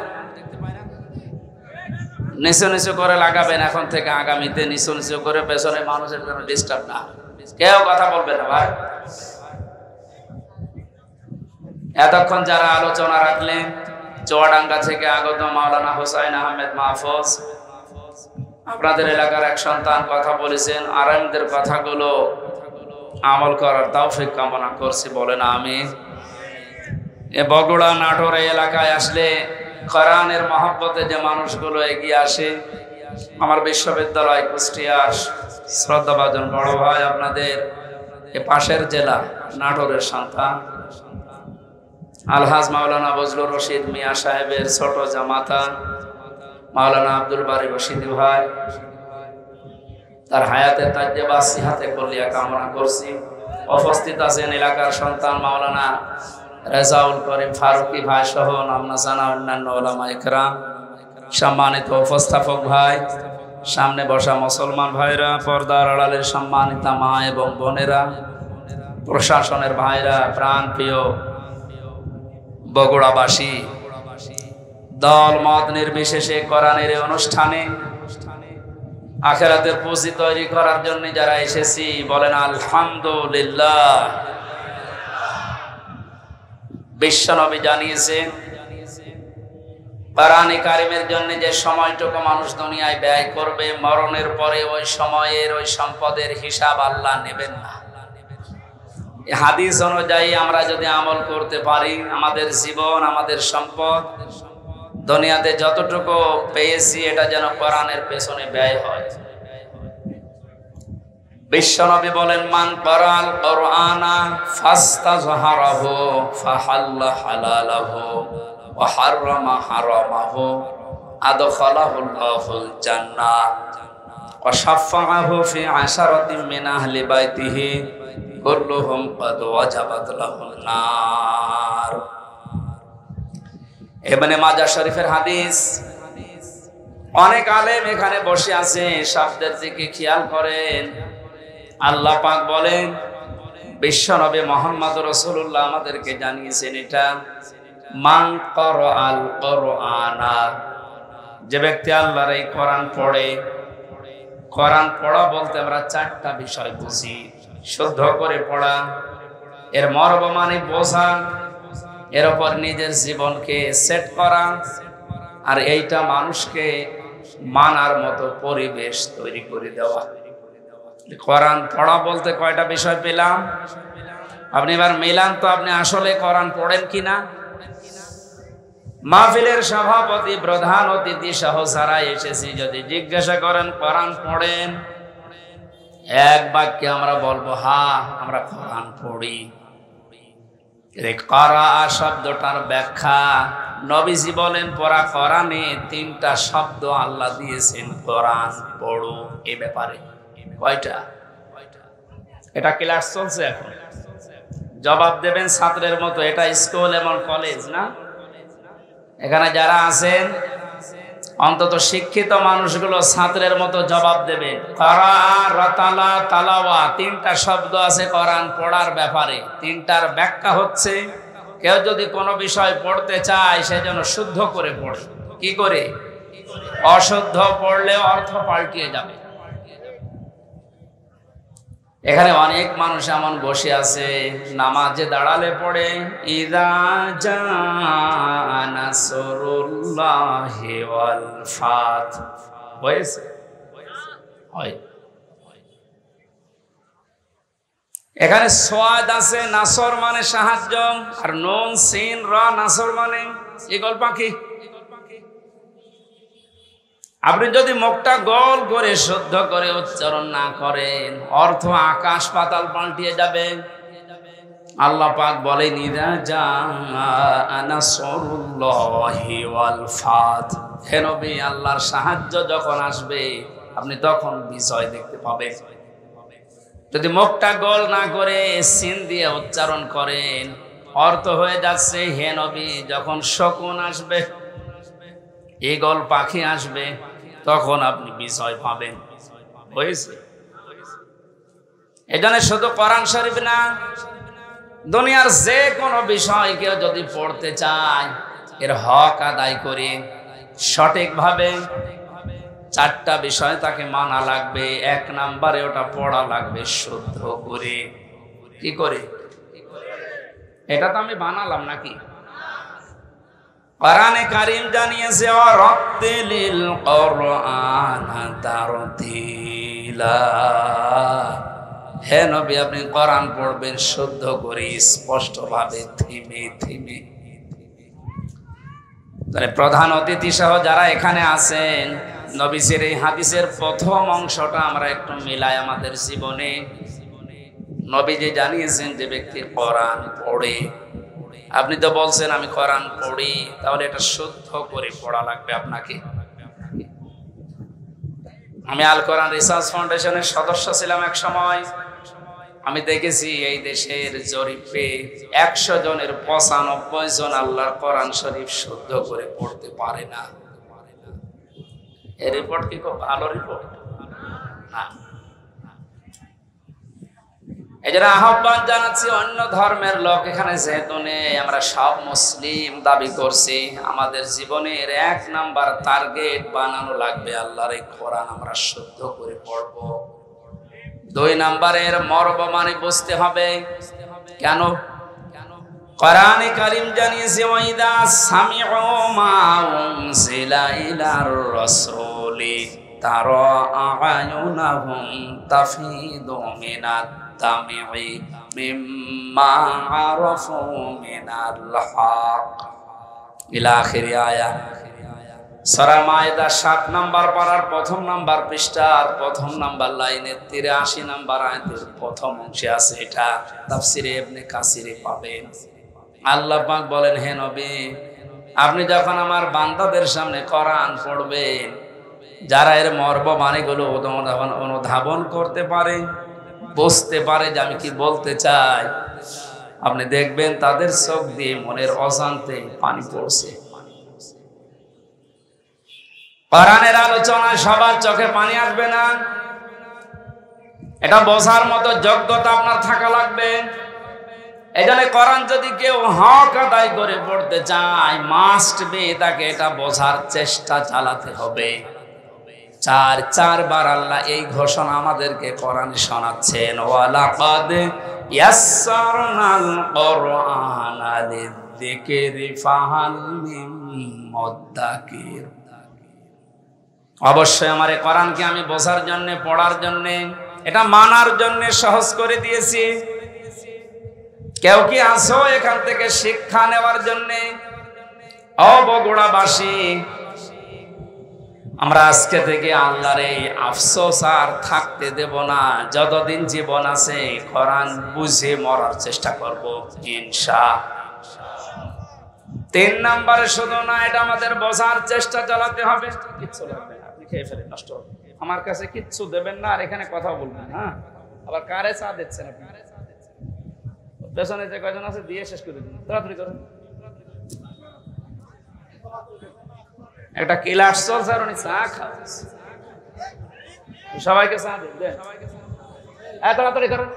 নিচু নিচু করে লাগাবেন এখন থেকে, আগামীতে নিচু নিচু করে, পেছনে মানুষের জন্য ডিস্টার্ব না। কেউ কথা বলবে না ভাই। এতক্ষণ যারা আলোচনা রাখলেন, চুয়াডাঙ্গা থেকে আগত মাওলানা হোসাইন আহমেদ মাহফুজ, আপনাদের এলাকার এক সন্তান কথা বলেছেন, আরামদের কথাগুলো আমল করার তৌফিক কামনা করছি, বলেন আমিন। এ বগুড়া নাটোর এলাকায় আসলে কোরআনের মহব্বতে যে মানুষগুলো এগিয়ে আসে, আমার বিশ্ববিদ্যালয় কুষ্টিয়ার শ্রদ্ধাভাজন বড় ভাই, আপনাদের এ পাশের জেলা নাটোরের সন্তান আলহাজ মাওলানা বজলুর রশিদ মিয়া সাহেবের ছোট জামাতা মাওলানা আব্দুল বারী রশিদি ভাই, তার হায়াতে তাজ্জেবা সিহাতে কলিয়া কামনা করছি। উপস্থিত আছেন এলাকার সন্তান মাওলানা রেজাউল করিম ফারুকি ভাই সহ নামনা জানা অন্যান্য ওলামা ইকরাম, সম্মানিত উপস্থাপক ভাই, সামনে বসা মুসলমান ভাইরা, পর্দার আড়ালের সম্মানিতা মা এবং বোনেরা, প্রশাসনের ভাইরা, প্রাণ প্রিয় বগুড়াবাসী, দল মত নির্বিশেষে কোরআনের অনুষ্ঠানে আখিরাতের পুঁজি তৈরি করার জন্য যারা এসেছি, বলেন আলহামদুলিল্লাহ। বিশ্বনবী জানিয়েছেন কোরআনে কারিমের জন্য যে সময়টুকু মানুষ দুনিয়ায় ব্যয় করবে, মরণের পরে ওই সময়ের ওই সম্পদের হিসাব আল্লাহ নেবেন না। হাদিস অনুযায়ী আমরা যদি আমল করতে পারি, আমাদের জীবন, আমাদের সম্পদ, দুনিয়াতে যতটুকু পেয়েছি এটা যেন কোরআনের পেছনে ব্যয় হয়। বিশ্বনবী বলেন, মান ক্বারাআল কুরআনা ফাস্তাযহারাহু ফাহাল্লা হালালাহু ওয়া হাররামা হারামাহু আদখালাহুল্লাহুল জান্নাহ ওয়া শাফাআহু ফি আশারাতিন মিন আহলি বাইতিহি কুল্লুহুম ক্বাদ ওয়াজাবাত লাহুন নার। ইবনে মাজাহ শরীফের হাদিস। অনেক আলেম এখানে বসে আছে, শব্দের দিকে খেয়াল করেন। আল্লাহ পাক বলেন, বিশ্বনবী মুহাম্মদ রাসূলুল্লাহ আমাদেরকে জানিয়েছেন, এটা মান ক্বারাআল কুরআনা, যে ব্যক্তি আল্লাহর এই কোরআন পড়ে। কোরআন পড়া বলতে আমরা চারটা বিষয় বুঝি। শুদ্ধ করে পড়া, এর মর্ম মানে বোঝা, এর উপর নিজের জীবনকে সেট করা, আর এইটা মানুষকে মানার মতো পরিবেশ তৈরি করে দেওয়া। কোরআন পড়া বলতে কয়টা বিষয় পেলাম? আপনি এবার মিলান তো, আপনি আসলে কোরআন পড়েন কিনা। মাহফিলের সভাপতি, প্রধান অতিথি সহ যারা এসেছি, যদি জিজ্ঞাসা করেন কোরআন পড়েন, এক বাক্যে আমরা বলবো হ্যাঁ আমরা কোরআন পড়ি। ক্বারা শব্দটার ব্যাখ্যা, নবীজি বলেন পড়া কোরআনে তিনটা শব্দ আল্লাহ দিয়েছেন, কোরআন পড়ো। এই ব্যাপারে কয়টা? এটা ক্লাস চলছে এখন, জবাব দেবেন ছাত্রের মতো। এটা স্কুল এবং কলেজ না। এখানে যারা আছেন অন্তত শিক্ষিত মানুষগুলো ছাত্রের মতো জবাব দেবে। ক্বারা, রাতালা, তালাওয়া, তিনটা শব্দ আছে কোরআন পড়ার ব্যাপারে। তিনটার ব্যাখ্যা হচ্ছে, কেউ যদি কোনো বিষয় পড়তে চায় সেজন্য শুদ্ধ করে পড়ে। কি করে? অশুদ্ধ পড়লে অর্থ পাল্টিয়ে যাবে। এখানে অনেক মানুষ এমন বসে আছে, নামাজে দাঁড়ালে পড়ে ইযা জাআ নাসরুল্লাহি ওয়াল ফাত। হয়েছে? হয়। এখানে সোয়াদ আছে, নাসর মানে সাহায্য, আর নুন সিন র নাসর মানে ঈগল পাখি। আপনি যদি মুখটা গোল করে শুদ্ধ করে উচ্চারণ না করেন, অর্থ আকাশ পাতাল পাল্টিয়ে যাবে। আল্লাহ পাক বলেন ইযা জাআ নাসরুল্লাহি ওয়াল ফাত, হে নবী আল্লাহর সাহায্য যখন আসবে আপনি তখন বিজয় দেখতে পাবেন। যদি মুখটা গোল না করে সিন দিয়ে উচ্চারণ করেন, অর্থ হয়ে যাচ্ছে হে নবী যখন শকুন আসবে, ঈগল পাখি আসবে, তখন আপনি বিজয় পাবেন। হয়েছে? এজন্য শুধু কোরআন শরীফ না, দুনিয়ার যে কোনো বিষয় কেউ যদি পড়তে চায়, এর হক আদায় করে সঠিকভাবে চারটা বিষয় তাকে মানা লাগবে। এক নম্বরে ওটা পড়া লাগবে শুদ্ধ করে। কি করে? এটা তো আমি বানালাম নাকি? কোরআনে কারীম জানিয়েছে ওয়ারাত্তিলিল কুরআনা তারতিলা, হে নবী আপনি কোরআন পড়বেন শুদ্ধ করে, স্পষ্টভাবে, থিমে থিমে। তাহলে প্রধান অতিথি সহ যারা এখানে আছেন, নবীজির এই হাদিসের প্রথম অংশটা আমরা একটু মিলাই আমাদের জীবনে। নবীজি জানিয়েছেন যে ব্যক্তি কোরআন পড়ে, আপনি তো বলছেন আমি কোরআন পড়ি, তাহলে এটা শুদ্ধ করে পড়া লাগবে আপনাকে। আমি আল কোরআন রিসার্চ ফাউন্ডেশনের সদস্য ছিলাম এক সময়। আমি দেখেছি এই দেশের জরিপে 100 জনের 95 জন আল্লাহর কোরআন শরীফ শুদ্ধ করে পড়তে পারে না। এই রিপোর্ট কি খুব ভালো রিপোর্ট না? এজন্য আহ্বান জানাচ্ছি অন্য ধর্মের লোক এখানে যেহেতু নেই, আমরা সব মুসলিম দাবি করছি, আমাদের জীবনের 1 নাম্বার টার্গেট বানানো লাগবে আল্লাহর এই কোরআন আমরা শুদ্ধ করে পড়ব। 2 নাম্বারের মর্ম মানে বুঝতে হবে। কেন? কোরআনে কারীম জানিয়েছে ওয়াইদা সামিউ মা উনজিলা ইলার রাসূলি তারা আ'য়ুনাহুম তাফিদু মিনাত তামি'i মিম্মা আরাফু মিনাল হক ইলা আখির আয়া। সূরা মায়েদা 7 নম্বর পারার প্রথম নম্বর পৃষ্ঠার প্রথম নম্বর লাইনের 83 নম্বর আয়াতের প্রথম অংশে আছে। এটা তাফসিরে ইবনে কাসিরে পাবেন। আল্লাহ পাক বলেন, হে নবী, আপনি যখন আমার বান্দাদের সামনে কোরআন পড়বেন, যারা এর মর্ম মানেগুলো অনুধাবন করতে পারে, বুঝতে পারে যে আমি কি বলতে চাই, আপনি দেখবেন তাদের চোখ দিয়ে মনের অজান্তে পানি পড়ছে। কোরআনের আলোচনায় সবার চোখে পানি আসবে না, এটা বোঝার মতো যোগ্যতা আপনার থাকা লাগবে। এই জন্য কোরআন যদি কেউ হক আদায় করে পড়তে চায়, মাস্ট বি তাকে এটা বোঝার চেষ্টা চালাতে হবে। চারবার আল্লাহ এই ঘোষণা আমাদেরকে কোরআনে শোনাচ্ছেন, ওয়ালাকাদ ইয়াসসারনাল কুরআনা লিযিকরি ফাহাল মিন মুদ্দাকির। অবশ্যই আমার এই কোরআনকে আমি বোঝার জন্য, পড়ার জন্য, এটা মানার জন্য সহজ করে দিয়েছি। কেউ কি আসো এখান থেকে শিক্ষা নেওয়ার জন্য? ও বগুড়াবাসী, আমরা আজকে থেকে আল্লাহর এই আফসোস আর থাকতে দেব না। যতদিন জীবন আছে কোরআন বুঝে মরার চেষ্টা করব ইনশাআল্লাহ। 3 নম্বরে শুধু না, এটা আমাদের বোঝার চেষ্টা চালাতে হবে। কিচ্ছু লাগবে না, আপনি খেয়ে ফেলেন, নষ্ট হবে। আমার কাছে কিচ্ছু দেবেন না আর এখানে কথা বলবেন। হ্যাঁ, আবার কারে চা দিচ্ছেন আপনি? পেছনে যে কয়জন আছে দিয়ে শেষ করে দিন, তাড়াতাড়ি করুন। একটা ক্লাস চলছে আর উনি চা খাচ্ছে। সবাইকে চা দিন, তাড়াতাড়ি করুন।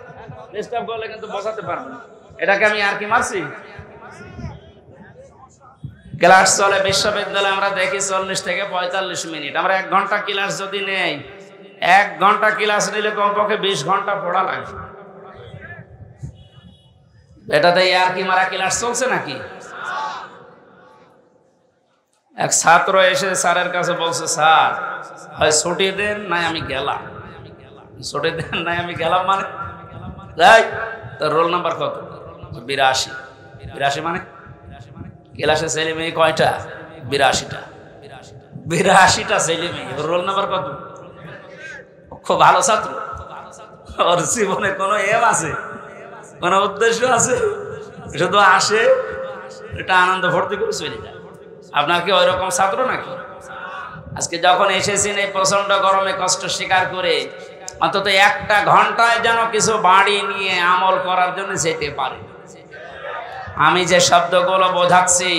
ডিস্টার্ব করলে কিন্তু বসাতে পারবেন। এটাকে আমি আর কি মারছি? ক্লাস চলে বিশ্ববিদ্যালয়ে, আমরা দেখি 40 থেকে 45 মিনিট। আমরা 1 ঘন্টা ক্লাস যদি নেই, 1 ঘন্টা ক্লাস নিলে কমপক্ষে 20 ঘন্টা পড়া লাগে। এটাতে আর কি মারা ক্লাস চলছে নাকি? এক ছাত্র এসে স্যারের কাছে বলছে, স্যার হয় ছুটি দেন নাই আমি গেলাম। ছুটি দেন নাই আমি গেলাম মানে যাই। তোর রোল নাম্বার কত? 82। 82 মানে ক্লাসে ছেলে মেয়ে কয়টা? 82টা। 82টা ছেলে মেয়ে, রোল নাম্বার কত? খুব ভালো ছাত্র, ওর জীবনে কোনো এম আছে, কোনো উদ্দেশ্য আছে, শুধু আসে, এটা আনন্দ ভর্তি করে চলে যায়। আপনার কি ওই রকম ছাত্র নাকি? আজকে যখন এসেছেন এই প্রচন্ড গরমে কষ্ট স্বীকার করে, অন্তত 1টা ঘন্টায় যেন কিছু বাড়ি নিয়ে আমল করার জন্য যেতে পারে। আমি যে শব্দগুলো বোঝাচ্ছি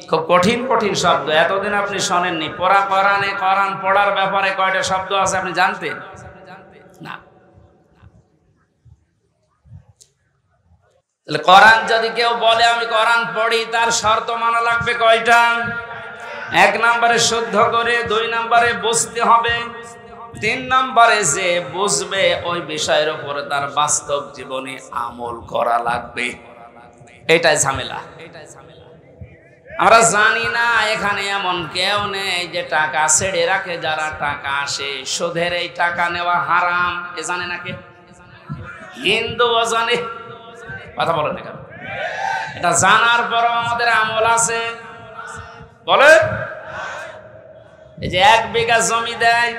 খুব কঠিন কঠিন শব্দ, এতদিন আপনি শোনেননি। কোরআন পড়ার ব্যাপারে কয়টা শব্দ আছে আপনি জানতেন না? তাহলে কোরআন যদি কেউ বলে আমি কোরআন পড়ি, তার শর্ত মানা লাগবে কয়টা? 1 নম্বরে শুদ্ধ করে, 2 নম্বরে বুঝতে হবে, 3 নম্বরে যে বুঝবে ওই বিষয়ের উপরে তার বাস্তব জীবনে আমল করা লাগবে। এটাই ঝামেলা। আমরা জানি না এখানে এমন কেউ নেই যে টাকা ছেড়ে রাখে। যারা টাকা আসে, সুদের এই টাকা নেওয়া হারাম, এ জানে না কে? হিন্দুও জানে, কথা বলেন না কেন? এটা জানার পরও আমাদের আমল আছে। বলে এই যে 1 বিঘা জমি দেয়,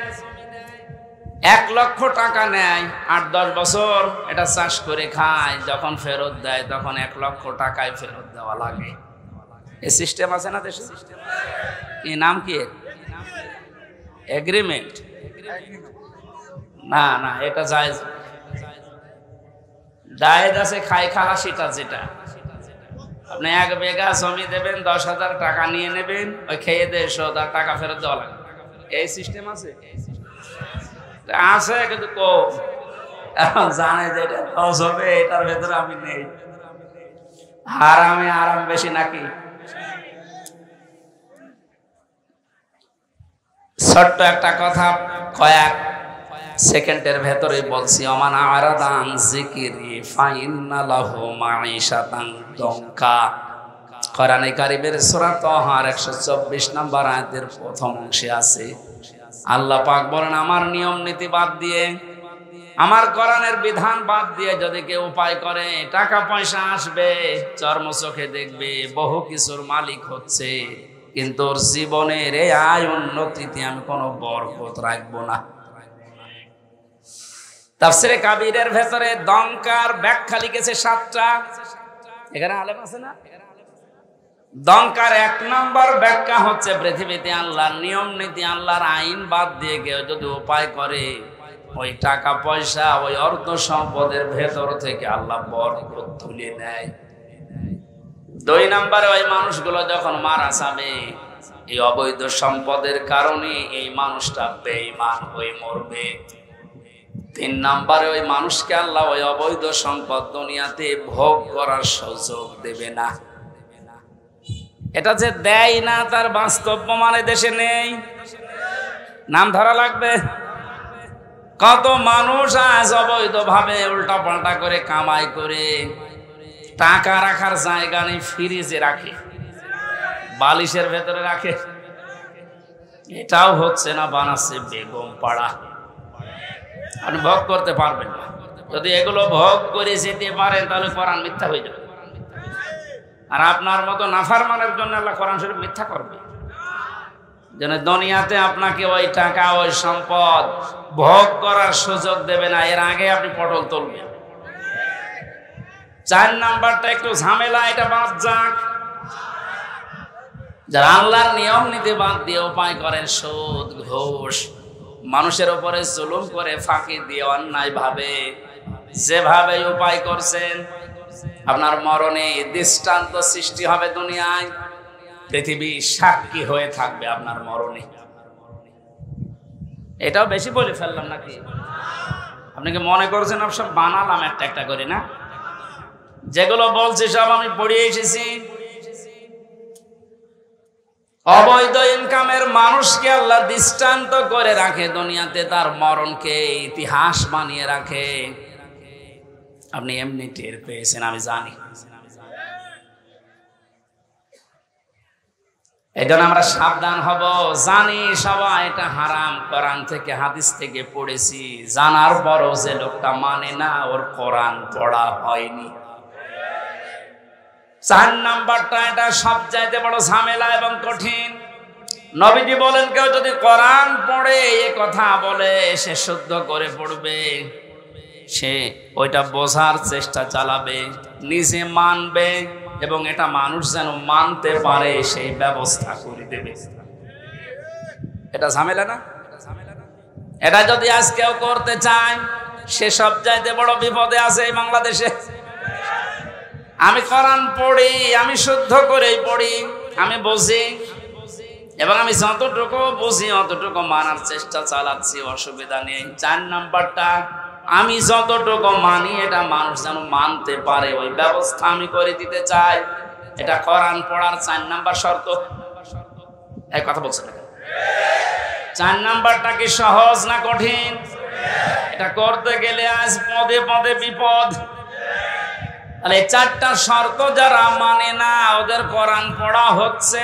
1 লক্ষ টাকা নেয়, 8-10 বছর এটা চাষ করে খায়, যখন ফেরত দেয় তখন 1 লক্ষ টাকায় ফেরত দেওয়া লাগে। এই সিস্টেম আছে না দেশে? কি নাম কি? এগ্রিমেন্ট? না না, এটা জায়েজ। জায়েজ আছে খাই খালাসিটা, যেটা আপনি 1 বিঘা জমি দেবেন, 10,000 টাকা নিয়ে নেবেন, ওই খেয়ে দিয়ে 100,000 টাকা ফেরত দেওয়া লাগে। এই সিস্টেম আছে? আছে, কিন্তু এখন জানে যে এটা লস হবে, এটার ভেতরে আমি নেই। হারামে আরাম বেশি নাকি? ছোট্ট একটা কথা কয়েক সেকেন্ডের ভেতরে বলছি। ওমান আরাদা আন যিকরি ফাইন্না লাহু মাঈশাতান দঙ্কা। কোরআনে কারীমের সূরা তাহার 124 নম্বর আয়াতের প্রথম অংশে আছে, আল্লাহ পাক বলেন, আমার নিয়ম নীতি বাদ দিয়ে, আমার কোরআনের বিধান বাদ দিয়ে যদি কেউ উপায় করে, টাকা পয়সা আসবে, চর্ম চোখে দেখবে, বহু কিছুর মালিক হচ্ছে, কিন্তু ওর জীবনের এই আয় উন্নতিতে আমি কোনো বরকত রাখবো না। তাফসীরে কাবীরের ভেতরে দংকার ব্যাখ্যা লিখেছে 7টা। এখানে আলেম আছে না? দংকার 1 নম্বর ব্যাখ্যা হচ্ছে পৃথিবীতে আল্লাহর নিয়ম নীতি, আল্লাহর আইন বাদ দিয়ে কেউ যদি উপায় করে, ওই টাকা পয়সা, ওই অর্থ সম্পদের ভেতর থেকে আল্লাহ বরকত তুলে নেয়। 2 নম্বরে ওই মানুষগুলো যখন মারা যাবে, এই অবৈধ সম্পদের কারণে এই মানুষটা বেঈমান হয়ে মরবে। 3 নম্বরে ওই মানুষকে আল্লাহ ওই অবৈধ সম্পদ দুনিয়াতে ভোগ করার সুযোগ দেবে না। এটা যে দেয় না তার বাস্তব প্রমাণে দেশে নেই, নাম ধরা লাগবে। কত মানুষ আজ অবৈধ ভাবে উল্টা পাল্টা করে কামাই করে টাকা রাখার জায়গা নেই, ফ্রিজে রাখে, বালিশের ভেতরে রাখে। এটাও হচ্ছে না, বানাচ্ছে বেগম পাড়া। আপনি ভোগ করতে পারবেন না। যদি এগুলো ভোগ করে যেতে পারেন তাহলে কোরআন মিথ্যা হয়ে যাবে। আর আপনার মতো নাফরমানের জন্য আল্লাহ কোরআন শরীফ মিথ্যা করবে। যেন দুনিয়াতে আপনাকে ওই টাকা ওই সম্পদ ভোগ করার সুযোগ দেবে না, এর আগে আপনি পটল তুলবেন। 4 নাম্বারটা একটু ঝামেলা, এটা বাদ যাক। যারা আল্লাহর নিয়ম নীতি বাদ দিয়ে উপায় করেন সুদ ঘুষ, মানুষের উপরে জুলুম করে ফাঁকি দিয়ে অন্যায় ভাবে যেভাবে উপায় করছেন, আপনার মরণে দৃষ্টান্ত সৃষ্টি হবে দুনিয়ায়। পৃথিবী সাক্ষী হয়ে থাকবে আপনার মরণে। এটাও বেশি বলে ফেললাম নাকি? আপনি কি মনে করছেন সব বানালাম একটা একটা করে? না, যেগুলো বলছি সব আমি পড়িয়ে এসেছি। অবৈধ ইনকামের মানুষকে আল্লাহ দৃষ্টান্ত করে রাখে দুনিয়াতে, তার মরণকে ইতিহাস বানিয়ে রাখে। আপনি এমনি টের পেয়েছেন, আমি জানি। এই জন্য আমরা সাবধান হব। জানি সবাই এটা হারাম, কোরআন থেকে হাদিস থেকে পড়েছি, জানার পরও যে লোকটা মানে না, ওর কোরআন পড়া হয়নি। 4 নাম্বারটা, এটা সবচাইতে বড় ঝামেলা এবং কঠিন। নবীজি বলেন কেউ যদি কোরআন পড়ে এ কথা বলে, সে শুদ্ধ করে পড়বে, সে ওইটা বোঝার চেষ্টা চালাবে, নিজে মানবে এবং এটা মানুষ যেন মানতে পারে সেই ব্যবস্থা করে দেবে। এটা ঝামেলা না? এটা যদি আজ কেউ করতে চায়, সে সবচাইতে বড় বিপদে আছে এই বাংলাদেশে। আমি কোরআন পড়ি, আমি শুদ্ধ করেই পড়ি, আমি বুঝি এবং আমি যতটুকু বুঝি অতটুকু মানার চেষ্টা চালাচ্ছি, অসুবিধা নেই। 4 নাম্বারটা, আমি যতটুকু মানি এটা মানুষ যেন মানতে পারে, ওই ব্যবস্থা আমি করে দিতে চাই। এটা কোরআন পড়ার 4 নাম্বার শর্ত। এই কথা বলছেন? 4 নাম্বারটা কি সহজ না কঠিন? এটা করতে গেলে আজ পদে পদে বিপদ। তাহলে 4টা শর্ত যারা মানে না, ওদের কোরআন পড়া হচ্ছে।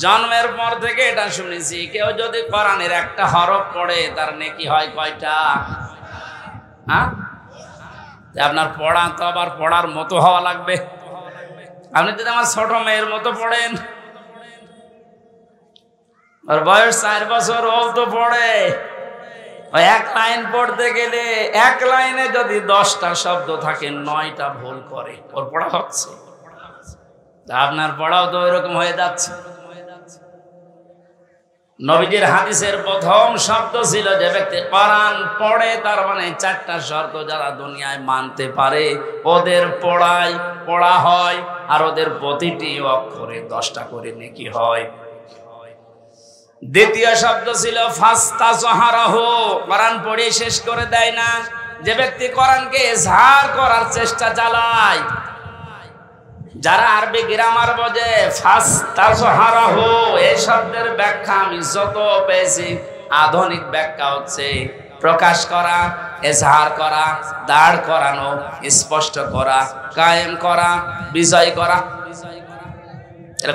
জন্মের পর থেকে এটা শুনেছি, কেউ যদি কোরআনের একটা হরফ পড়ে তার নেকি হয় কয়টা? হ্যাঁ, আপনার পড়া তো আবার পড়ার মতো হওয়া লাগবে। আপনি যদি আমার ছোট মেয়ের মতো পড়েন, ওর বয়স 4 বছর, ও তো পড়ে, ওই 1 লাইন পড়তে গেলে 1 লাইনে যদি 10টা শব্দ থাকে 9টা ভুল করে, ওর পড়া হচ্ছে। আপনার পড়াও তো এরকম হয়ে যাচ্ছে। নবীজির হাদিসের প্রথম শব্দ ছিল, যে ব্যক্তি কোরআন পড়ে, তার মানে 4টা শর্ত যারা দুনিয়ায় মানতে পারে, ওদের পড়া হয়, আর ওদের প্রতিটি অক্ষরে 10টা করে নেকি হয়। দ্বিতীয় শব্দ ছিল ফাস্তাজহারাহু, কোরআন পড়ে শেষ করে দেয় না, যে ব্যক্তি কোরআনকে ইজহার করার চেষ্টা চালায়। যারা আরবি গ্রামার বোঝে, ফাস্তাজহারাহু এই শব্দের ব্যাখ্যা আমি যত পেয়েছি, আধুনিক ব্যাখ্যা হচ্ছে প্রকাশ করা, ইজহার করা, দাঁড় করানো, স্পষ্ট করা, কায়েম করা, বিজয় করা।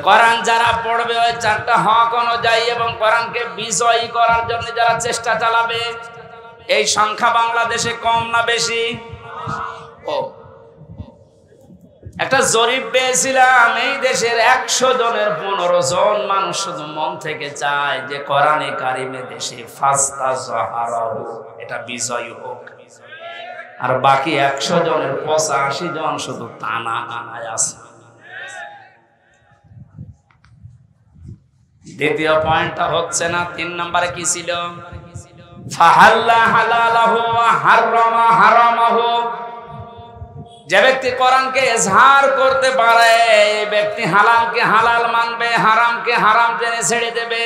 কোরআন যারা পড়বে ওই 4টা হক অনুযায়ী এবং কোরআনকে বিজয়ী করার জন্য যারা চেষ্টা চালাবে, এই সংখ্যা বাংলাদেশে কম না বেশি? ও একটা জরিপ পেয়েছিলাম, এই দেশের 100 জনের 15 জন মানুষ শুধু মন থেকে চায় যে কোরআনে কারিমে দেশে ফাস্তাযহারাহু, এটা বিজয় হোক। আর বাকি 100 জনের 85 জন শুধু টানা আনায় আছে। দ্বিতীয় পয়েন্টটা হচ্ছে না। 3 নম্বরে কি ছিল? ফাহাল্লা হালালাহু ওয়া হারামা হারামাহু। যে ব্যক্তি কোরআনকে ইজহার করতে পারে, এই ব্যক্তি হালালকে হালাল মানবে, হারামকে হারাম জেনে ছেড়ে দেবে।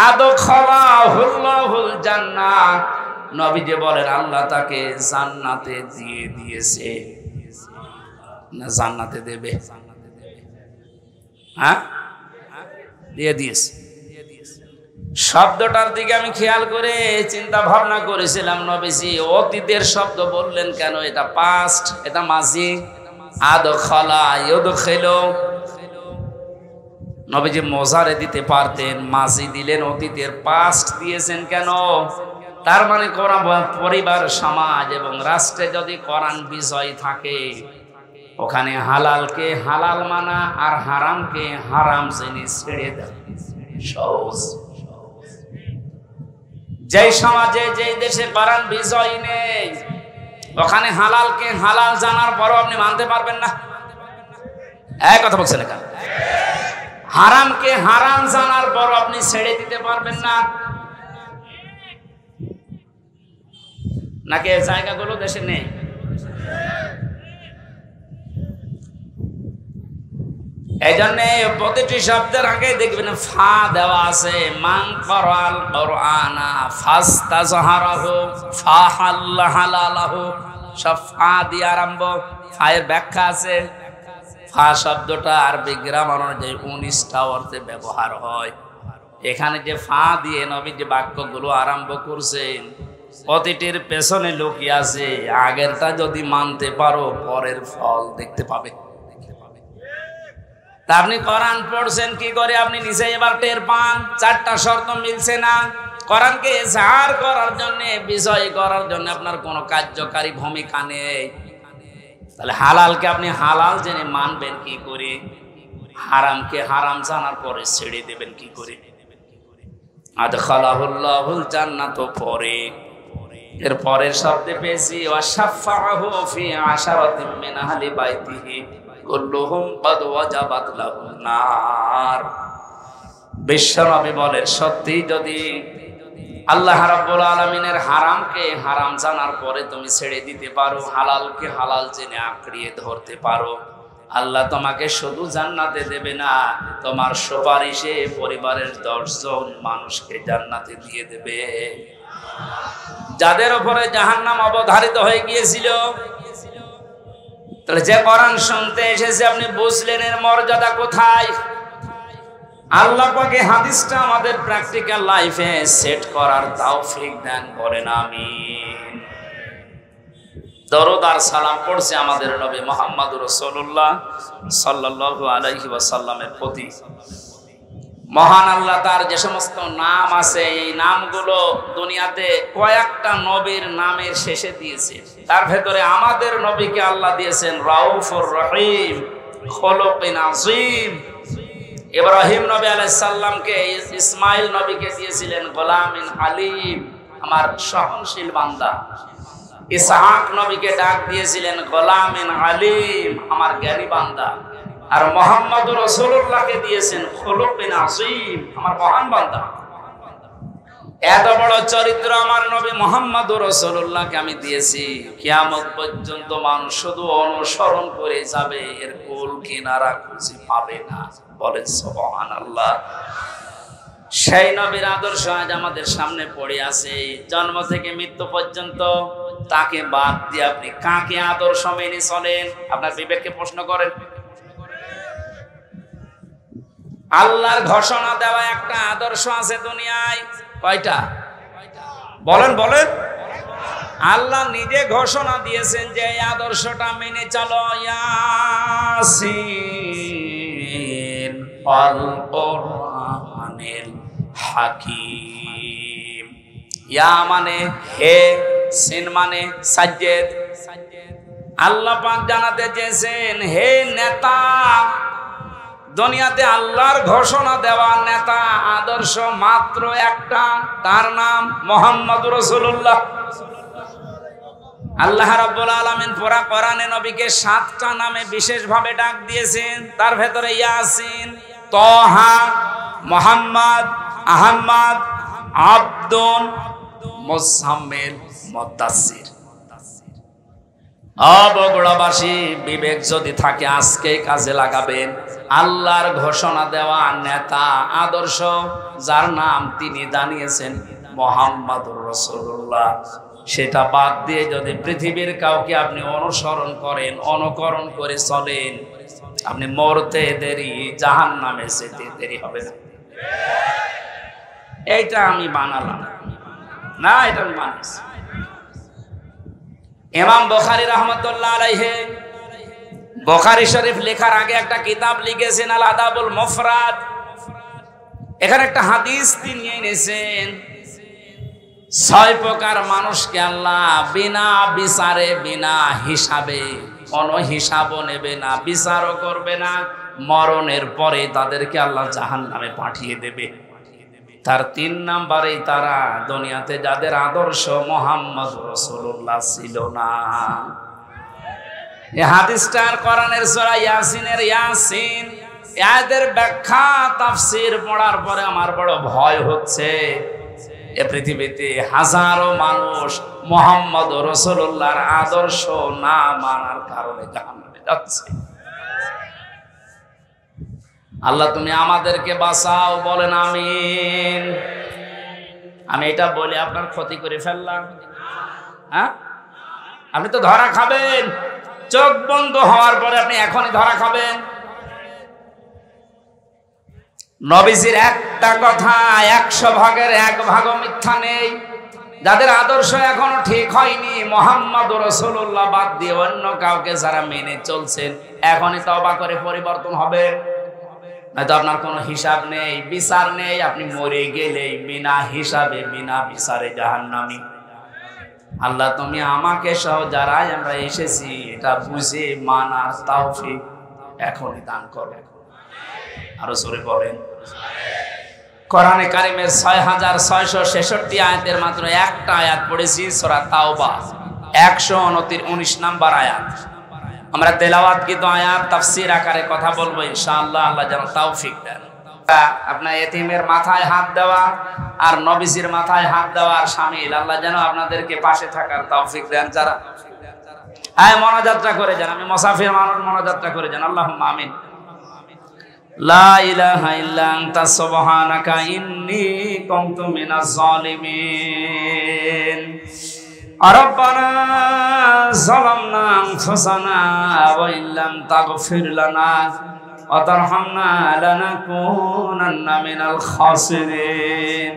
আদখালাহুল্লাহুল জান্নাহ, নবীজি বলেন আল্লাহ তাকে জান্নাতে দিয়ে দিয়েছে, না জান্নাতে দেবে? হ্যাঁ, দিয়ে দিয়েছে। শব্দটার দিকে আমি খেয়াল করে চিন্তা ভাবনা করেছিলাম, নবীজি অতীতের শব্দ বললেন কেন? এটা পাস্ট, এটা মাজি। আদখালা ইউদখিলু, নবীজি মোজারে দিতে পারতেন, মাজি দিলেন, অতীতের পাস্ট দিয়েছেন কেন? তার মানে কোরআন পরিবার, সমাজ এবং রাষ্ট্রে যদি কোরআন বিজয় থাকে, ওখানে হালালকে হালাল মানা আর হারামকে হারাম জেনে ছেড়ে দেয় সহজ। যেই সমাজে, যেই দেশে কোরআন বিজয় নেই, ওখানে হালালকে হালাল জানার পরও আপনি মানতে পারবেন না। এক কথা বলছেন এখানে। হারামকে হারাম জানার পরও আপনি ছেড়ে দিতে পারবেন না। নাকি এই জায়গাগুলো দেশে নেই? এই জন্য প্রতিটি শব্দের আগে দেখবেন ফা দেওয়া আছে। মান ক্বারাল কুরআনা ফাস্তাযহারাহু ফাহাল্লা হালালাহু, সব ফা দিয়ে আরম্ভ। ফায়ের ব্যাখ্যা আছে। ফা শব্দটা আরবি গ্রামার অনুযায়ী 19টা অর্থে ব্যবহার হয়। এখানে যে ফা দিয়ে নবী যে বাক্যগুলো আরম্ভ করছেন, প্রতিটির পেছনে লুকিয়ে আছে আগেরটা যদি মানতে পারো পরের ফল দেখতে পাবে। তা আপনি কোরআন পড়ছেন কি করে? আপনি নিজে এবার টের পান 4টা শর্ত মিলছে না। কোরআনকে ইজহার করার জন্য, বিজয় করার জন্য আপনার কোনো কার্যকারী ভূমিকা নেই। তাহলে হালালকে আপনি হালাল জেনে মানবেন কি করে? হারামকে হারাম জানার পরে ছেড়ে দেবেন কি করে? আদখালাহুল্লাহুল জান্নাত পরে, এর পরের শব্দে পেয়েছি ওয়াশাফাহু ফি আশারাতিন মিন আহলি বাইতিহি কুল্লুহুম ক্বাদ ওয়াজাবাত লাহুন নার। বিশ্বনবী বলেন, সত্যি যদি আল্লাহ রাব্বুল আলামিনের হারামকে হারাম জানার পরে তুমি ছেড়ে দিতে পারো, হালালকে হালাল জেনে আঁকড়িয়ে ধরতে পারো, আল্লাহ তোমাকে শুধু জান্নাতে দেবে না, তোমার সুপারিশে পরিবারের 10 জন মানুষকে জান্নাতে দিয়ে দেবে। যাদের উপরে জাহান্নাম অবধারিত হয়ে গিয়েছিল, তাহলে যে কোরআন শুনতে এসেছে আপনি বুঝলেন এর মর্যাদা কোথায়। আল্লাহ পাকে হাদিসটা আমাদের প্র্যাকটিক্যাল লাইফে সেট করার তৌফিক দেন, বলেন আমিন। দরুদ আর সালাম পড়ছে আমাদের নবী মুহাম্মদুর রাসূলুল্লাহ সাল্লাল্লাহু আলাইহি ওয়াসাল্লামের প্রতি। মহান আল্লাহ তার যে সমস্ত নাম আছে, এই নামগুলো দুনিয়াতে কয়েকটা নবীর নামের শেষে দিয়েছে। তার ভেতরে আমাদের নবীকে আল্লাহ দিয়েছেন রাউফুর রহিম, খুলুকিন আযীম। ইব্রাহিম নবী আলাইহিস সালামকে ইসমাইল নবীকে দিয়েছিলেন গোলামিন হালিম, আমার সহনশীল বান্দা। ইসহাক নবীকে ডাক দিয়েছিলেন গোলামিন আলিম, আমার জ্ঞানী বান্দা। আর মুহাম্মদুর রাসূলুল্লাহকে দিয়েছেন খুলুকিন আযীম, আমার মহান বান্দা। এত বড় চরিত্র আমার নবী মুহাম্মদুর রাসূলুল্লাহকে আমি দিয়েছি, কিয়ামত পর্যন্ত মানুষ শুধু অনুসরণ করে যাবে, এর কুল কিনারা খুঁজে পাবে না। বলেন সুবহানাল্লাহ। সেই নবীর আদর্শ আজ আমাদের সামনে পড়ে আছে। জন্ম থেকে মৃত্যু পর্যন্ত তাকে বাদ দিয়ে আপনি কাকে আদর্শ মেনে চলেন? আপনার বিবেককে প্রশ্ন করেন। আল্লাহর ঘোষণা দেওয়া একটা আদর্শ আছে দুনিয়ায়, কয়টা? বলেন বলেন। আল্লাহ নিজে ঘোষণা দিয়েছেন যে এই আদর্শটা মেনে চলো। ইয়াসিন ওয়াল কুরআনিল হাকীম। ইয়া মানে হে, সিন মানে সাজ্জেদ, আল্লাহ পাক জানাতে চেয়েছেন, হে নেতা, দুনিয়াতে আল্লাহর ঘোষণা দেওয়া নেতা আদর্শ মাত্র একটা, তার নাম মুহাম্মদুর রাসূলুল্লাহ। আল্লাহ রাব্বুল আলামিন পুরা কোরআনে নবীকে 7টা নামে বিশেষভাবে ডাক দিয়েছেন। তার ভেতরে ইয়াসিন, তাহা, মুহাম্মদ, আহমদ, আব্দুন, মুজাম্মিল, মুদাসসির। বগুড়াবাসী, বিবেক যদি থাকে আজকে কাজে লাগাবেন। আল্লাহর ঘোষণা দেওয়া নেতা আদর্শ যার নাম তিনি জানিয়েছেন মুহাম্মদুর রাসূলুল্লাহ, সেটা বাদ দিয়ে যদি পৃথিবীর কাউকে আপনি অনুসরণ করেন, অনুকরণ করে চলেন, আপনি মরতে দেরি, জাহান্নামে যেতে দেরি হবে না। এইটা আমি বানালাম না, এটা আমি বানাইছি। ইমাম বুখারী রাহমাতুল্লাহ আলাইহি বুখারী শরীফ লেখার আগে একটা কিতাব লিখেছেন, আল আদাবুল মুফরাদ। এখানে একটা হাদিস তিনি এনেছেন, 6 প্রকার মানুষকে আল্লাহ বিনা বিচারে, বিনা হিসাবে, কোনো হিসাবও নেবে না, বিচারও করবে না, মরণের পরে তাদেরকে আল্লাহ জাহান্নামে পাঠিয়ে দেবে। তার 3 নাম্বারেই তারা দুনিয়াতে যাদের আদর্শ মুহাম্মদ রাসূলুল্লাহ ছিল না। এই হাদিসটার কোরআনের সূরা ইয়াসিনের ইয়াসিন এদের ব্যাখ্যা তাফসীর পড়ার পরে আমার বড় ভয় হচ্ছে, এ পৃথিবীতে হাজারো মানুষ মুহাম্মদ রাসূলুল্লাহর আদর্শ না মানার কারণে জাহান্নামে যাচ্ছে। আল্লাহ তুমি আমাদেরকে বাঁচাও, বলেন আমিন। আমি এটা বলে আপনার ক্ষতি করে ফেললাম? হ্যাঁ, আপনি তো ধরা খাবেন। চোখ বন্ধ হওয়ার পরে আপনি এখনই ধরা খাবেন। নবীজির একটা কথা 100 ভাগের 1 ভাগও মিথ্যা নেই। যাদের আদর্শ এখনো ঠিক হয়নি, মুহাম্মদ রাসূলুল্লাহ বাদ দিয়ে অন্য কাউকে যারা মেনে চলছেন, এখনই তওবা করে পরিবর্তন হবে। নয়তো আপনার কোনো হিসাব নেই, বিচার নেই, আপনি মরে গেলেই বিনা হিসাবে, বিনা বিচারে জাহান্নামী। আল্লাহ তুমি আমাকে সহ যারাই আমরা এসেছি এটা বুঝে মানার তৌফিক এখনই দান করো। আরো জোরে বলেন। কোরআনে কারিমের 6666 আয়াতের মাত্র একটা আয়াত পড়েছি, সূরা তাওবা 119 নাম্বার আয়াত। আমরা তেলাওয়াতকৃত আয়াত তাফসীর আকারে কথা বলবো ইনশাআল্লাহ। আল্লাহ যেন তৌফিক দেন। আপনার এতিমের মাথায় হাত দেওয়া আর নবীজির মাথায় হাত দেওয়ার শামিল। আল্লাহ যেন আপনাদেরকে পাশে থাকার তৌফিক দেন। যারা মনোযাত্রা করে যান, আমি মুসাফির মানুষ, মনোযাত্রা করে যান। আল্লাহুম্মা আমিন। লা ইলাহা ইল্লা আনতা সুবহানাকা ইন্নী কুনতু মিনাজ জালিমিন। রব্বানা যালামনা আনফুসানা ওয়া ইল্লাম তাগফির লানা ওয়া তারহামনা লানাকুনান্না মিনাল খাসিরিন।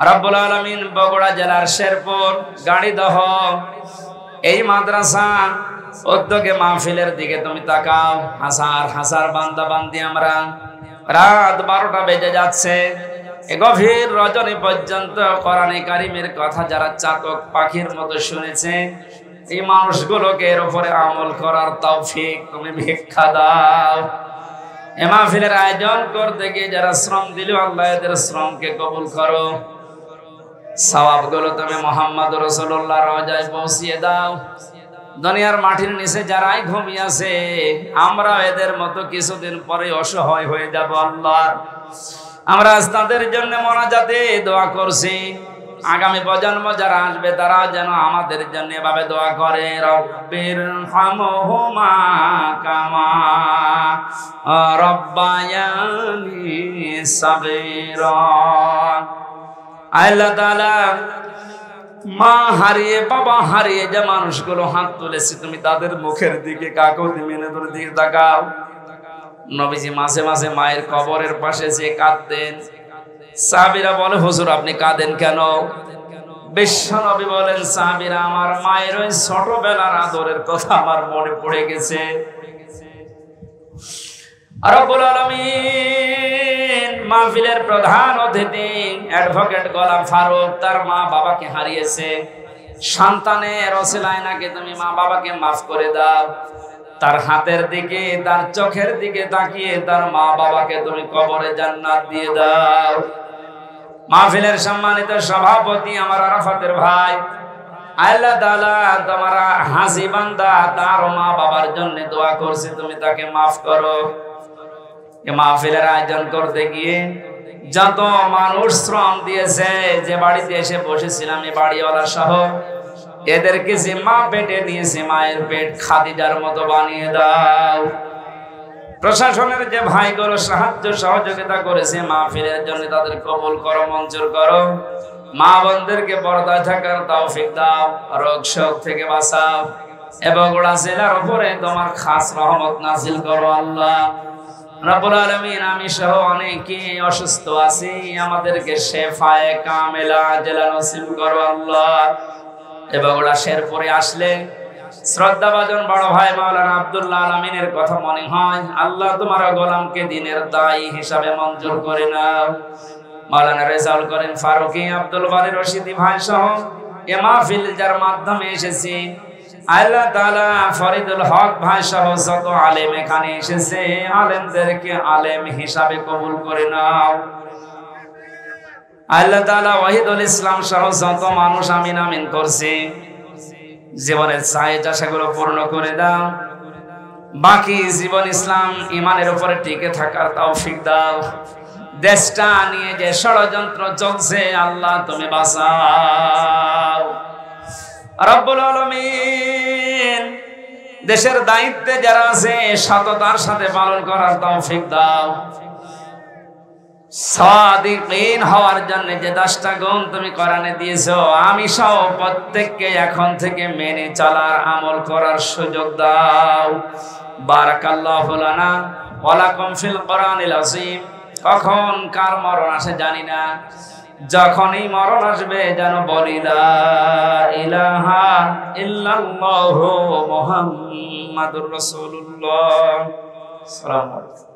রব্বুল আলামিন বগুড়া জেলার শেরপুর গাড়িদহ এই মাদ্রাসা উদ্যোগে মাহফিলের দিকে তুমি তাকাও। হাজার হাজার বান্দা বান্দি আমরা, রাত 12টা বেজে যাচ্ছে, গভীর রজনী পর্যন্ত কোরআনে কারিমের কথা যারা চাতক পাখির মতো শুনেছে, এই মানুষগুলোকে এর উপরে আমল করার তৌফিক তুমি ভিক্ষা দাও। এ মাহফিলের আয়োজন করতে গিয়ে যারা শ্রম দিল, আল্লাহ এদের শ্রমকে কবুল করো। সওয়াবগুলো তুমি মুহাম্মদ রাসূলুল্লাহর রওজায় পৌঁছিয়ে দাও। দুনিয়ার মাটির নিচে যারাই ঘুমিয়ে আছে, আমরা এদের মতো কিছুদিন পরে অসহায় হয়ে যাব। আল্লাহ আমরা তাদের জন্য মোনাজাতে দোয়া করছি। আগামী প্রজন্ম যারা আসবে তারা যেন আমাদের জন্য এভাবে দোয়া করে, রব্বির হামহুমা কামা রব্বায়ানি সাগীরা। আল্লাহ তাআলা মা হারিয়ে, বাবা হারিয়ে যে মানুষগুলো হাত তুলেছে, তুমি তাদের মুখের দিকে, কাকুতি মিনতির দিকে তাকাও। নবীজি মাঝে মাঝে মায়ের কবরের পাশে যে কাঁদতেন, সাহাবীরা বলে হুজুর আপনি কাঁদেন কেন? বিশ্ব নবী বলেন, সাহাবীরা আমার মায়ের ওই ছোটবেলার আদরের কথা আমার মনে পড়ে গেছে। রব্বুল আলামিন মাহফিলের প্রধান অতিথি অ্যাডভোকেট গোলাম ফারুক তার মা বাবাকে হারিয়েছে। সন্তানের ওসিলায় নাকি তুমি মা বাবাকে মাফ করে দাও, তার হাতের দিকে তার চোখের দিকে তাকিয়ে তার মা বাবাকে তুমি কবরে জান্নাত দিয়ে দাও। মাহফিলের সম্মানিত সভাপতি আমার আরাফাতের ভাই, আল্লাহ তাআলা তোমার হাসি বান্দা তার মা বাবার জন্য দোয়া করছে, তুমি তাকে মাফ করো। এই মাহফিলের আয়োজন করতে গিয়ে যত মানুষ শ্রম দিয়েছে, যে বাড়িতে এসে বসেছিলাম এই বাড়িওয়ালা সহ, এদেরকে যে মা পেটে নিয়েছে মায়ের পেট খাদিজার মতো বানিয়ে দাও। প্রশাসনের যে ভাইগুলো সাহায্য সহযোগিতা করেছে মাহফিলের জন্য, তাদের কবুল করো, মঞ্জুর করো। মা বোনদেরকে পর্দায় থাকার তৌফিক দাও, রোগ শোক থেকে বাঁচাও, এবং ওরা জেলার উপরে তোমার খাস রহমত নাজিল করো আল্লাহ রাব্বুল আলামিন। আমি সহ অনেকে অসুস্থ আছি, আমাদেরকে শেফায়ে কামেলা জেলা নসিব করো আল্লাহ। এবং ওরা শেরপুরে আসলে শ্রদ্ধাভাজন বড় ভাই মাওলানা আব্দুল্লাহ আলামিনের কথা মনে হয়, আল্লাহ তোমার গোলামকে দিনের দায়ী হিসাবে মঞ্জুর করে নাও। মাওলানা রেজাউল করিম ফারুকী, আব্দুল বারী রশিদি ভাই সহ এ মাহফিল যার মাধ্যমে এসেছি, আল্লাহ তাআলা ফরিদুল হক ভাই সহ যত আলেম এখানে এসেছে, আলেমদেরকে আলেম হিসাবে কবুল করে নাও। আল্লাহ তাআলা ওয়াহিদুল ইসলাম সহ যত মানুষ আমিন আমিন করছে, জীবনের চাহিদা সেগুলো পূর্ণ করে দাও। বাকি জীবন ইসলাম ইমানের উপরে টিকে থাকার তৌফিক দাও। দেশটা নিয়ে যে ষড়যন্ত্র চলছে আল্লাহ তুমি বাঁচাও রব্বুল আলামিন। দেশের দায়িত্বে যারা আছে সততার সাথে পালন করার তৌফিক দাও। সাদিকিন হওয়ার জন্য যে 10টা গুণ তুমি কোরআনে দিয়েছো, আমি সহ প্রত্যেককে এখন থেকে মেনে চলার আমল করার সুযোগ দাও। বারাকাল্লাহু লানা ওয়া লাকুম ফিল কোরআনিল আযীম। কখন কার মরণ আসে জানি না, যখনই মরণ আসবে যেন বলি লা ইলাহা ইল্লাল্লাহু মুহাম্মাদুর রাসূলুল্লাহ। আসসালামু আলাইকুম।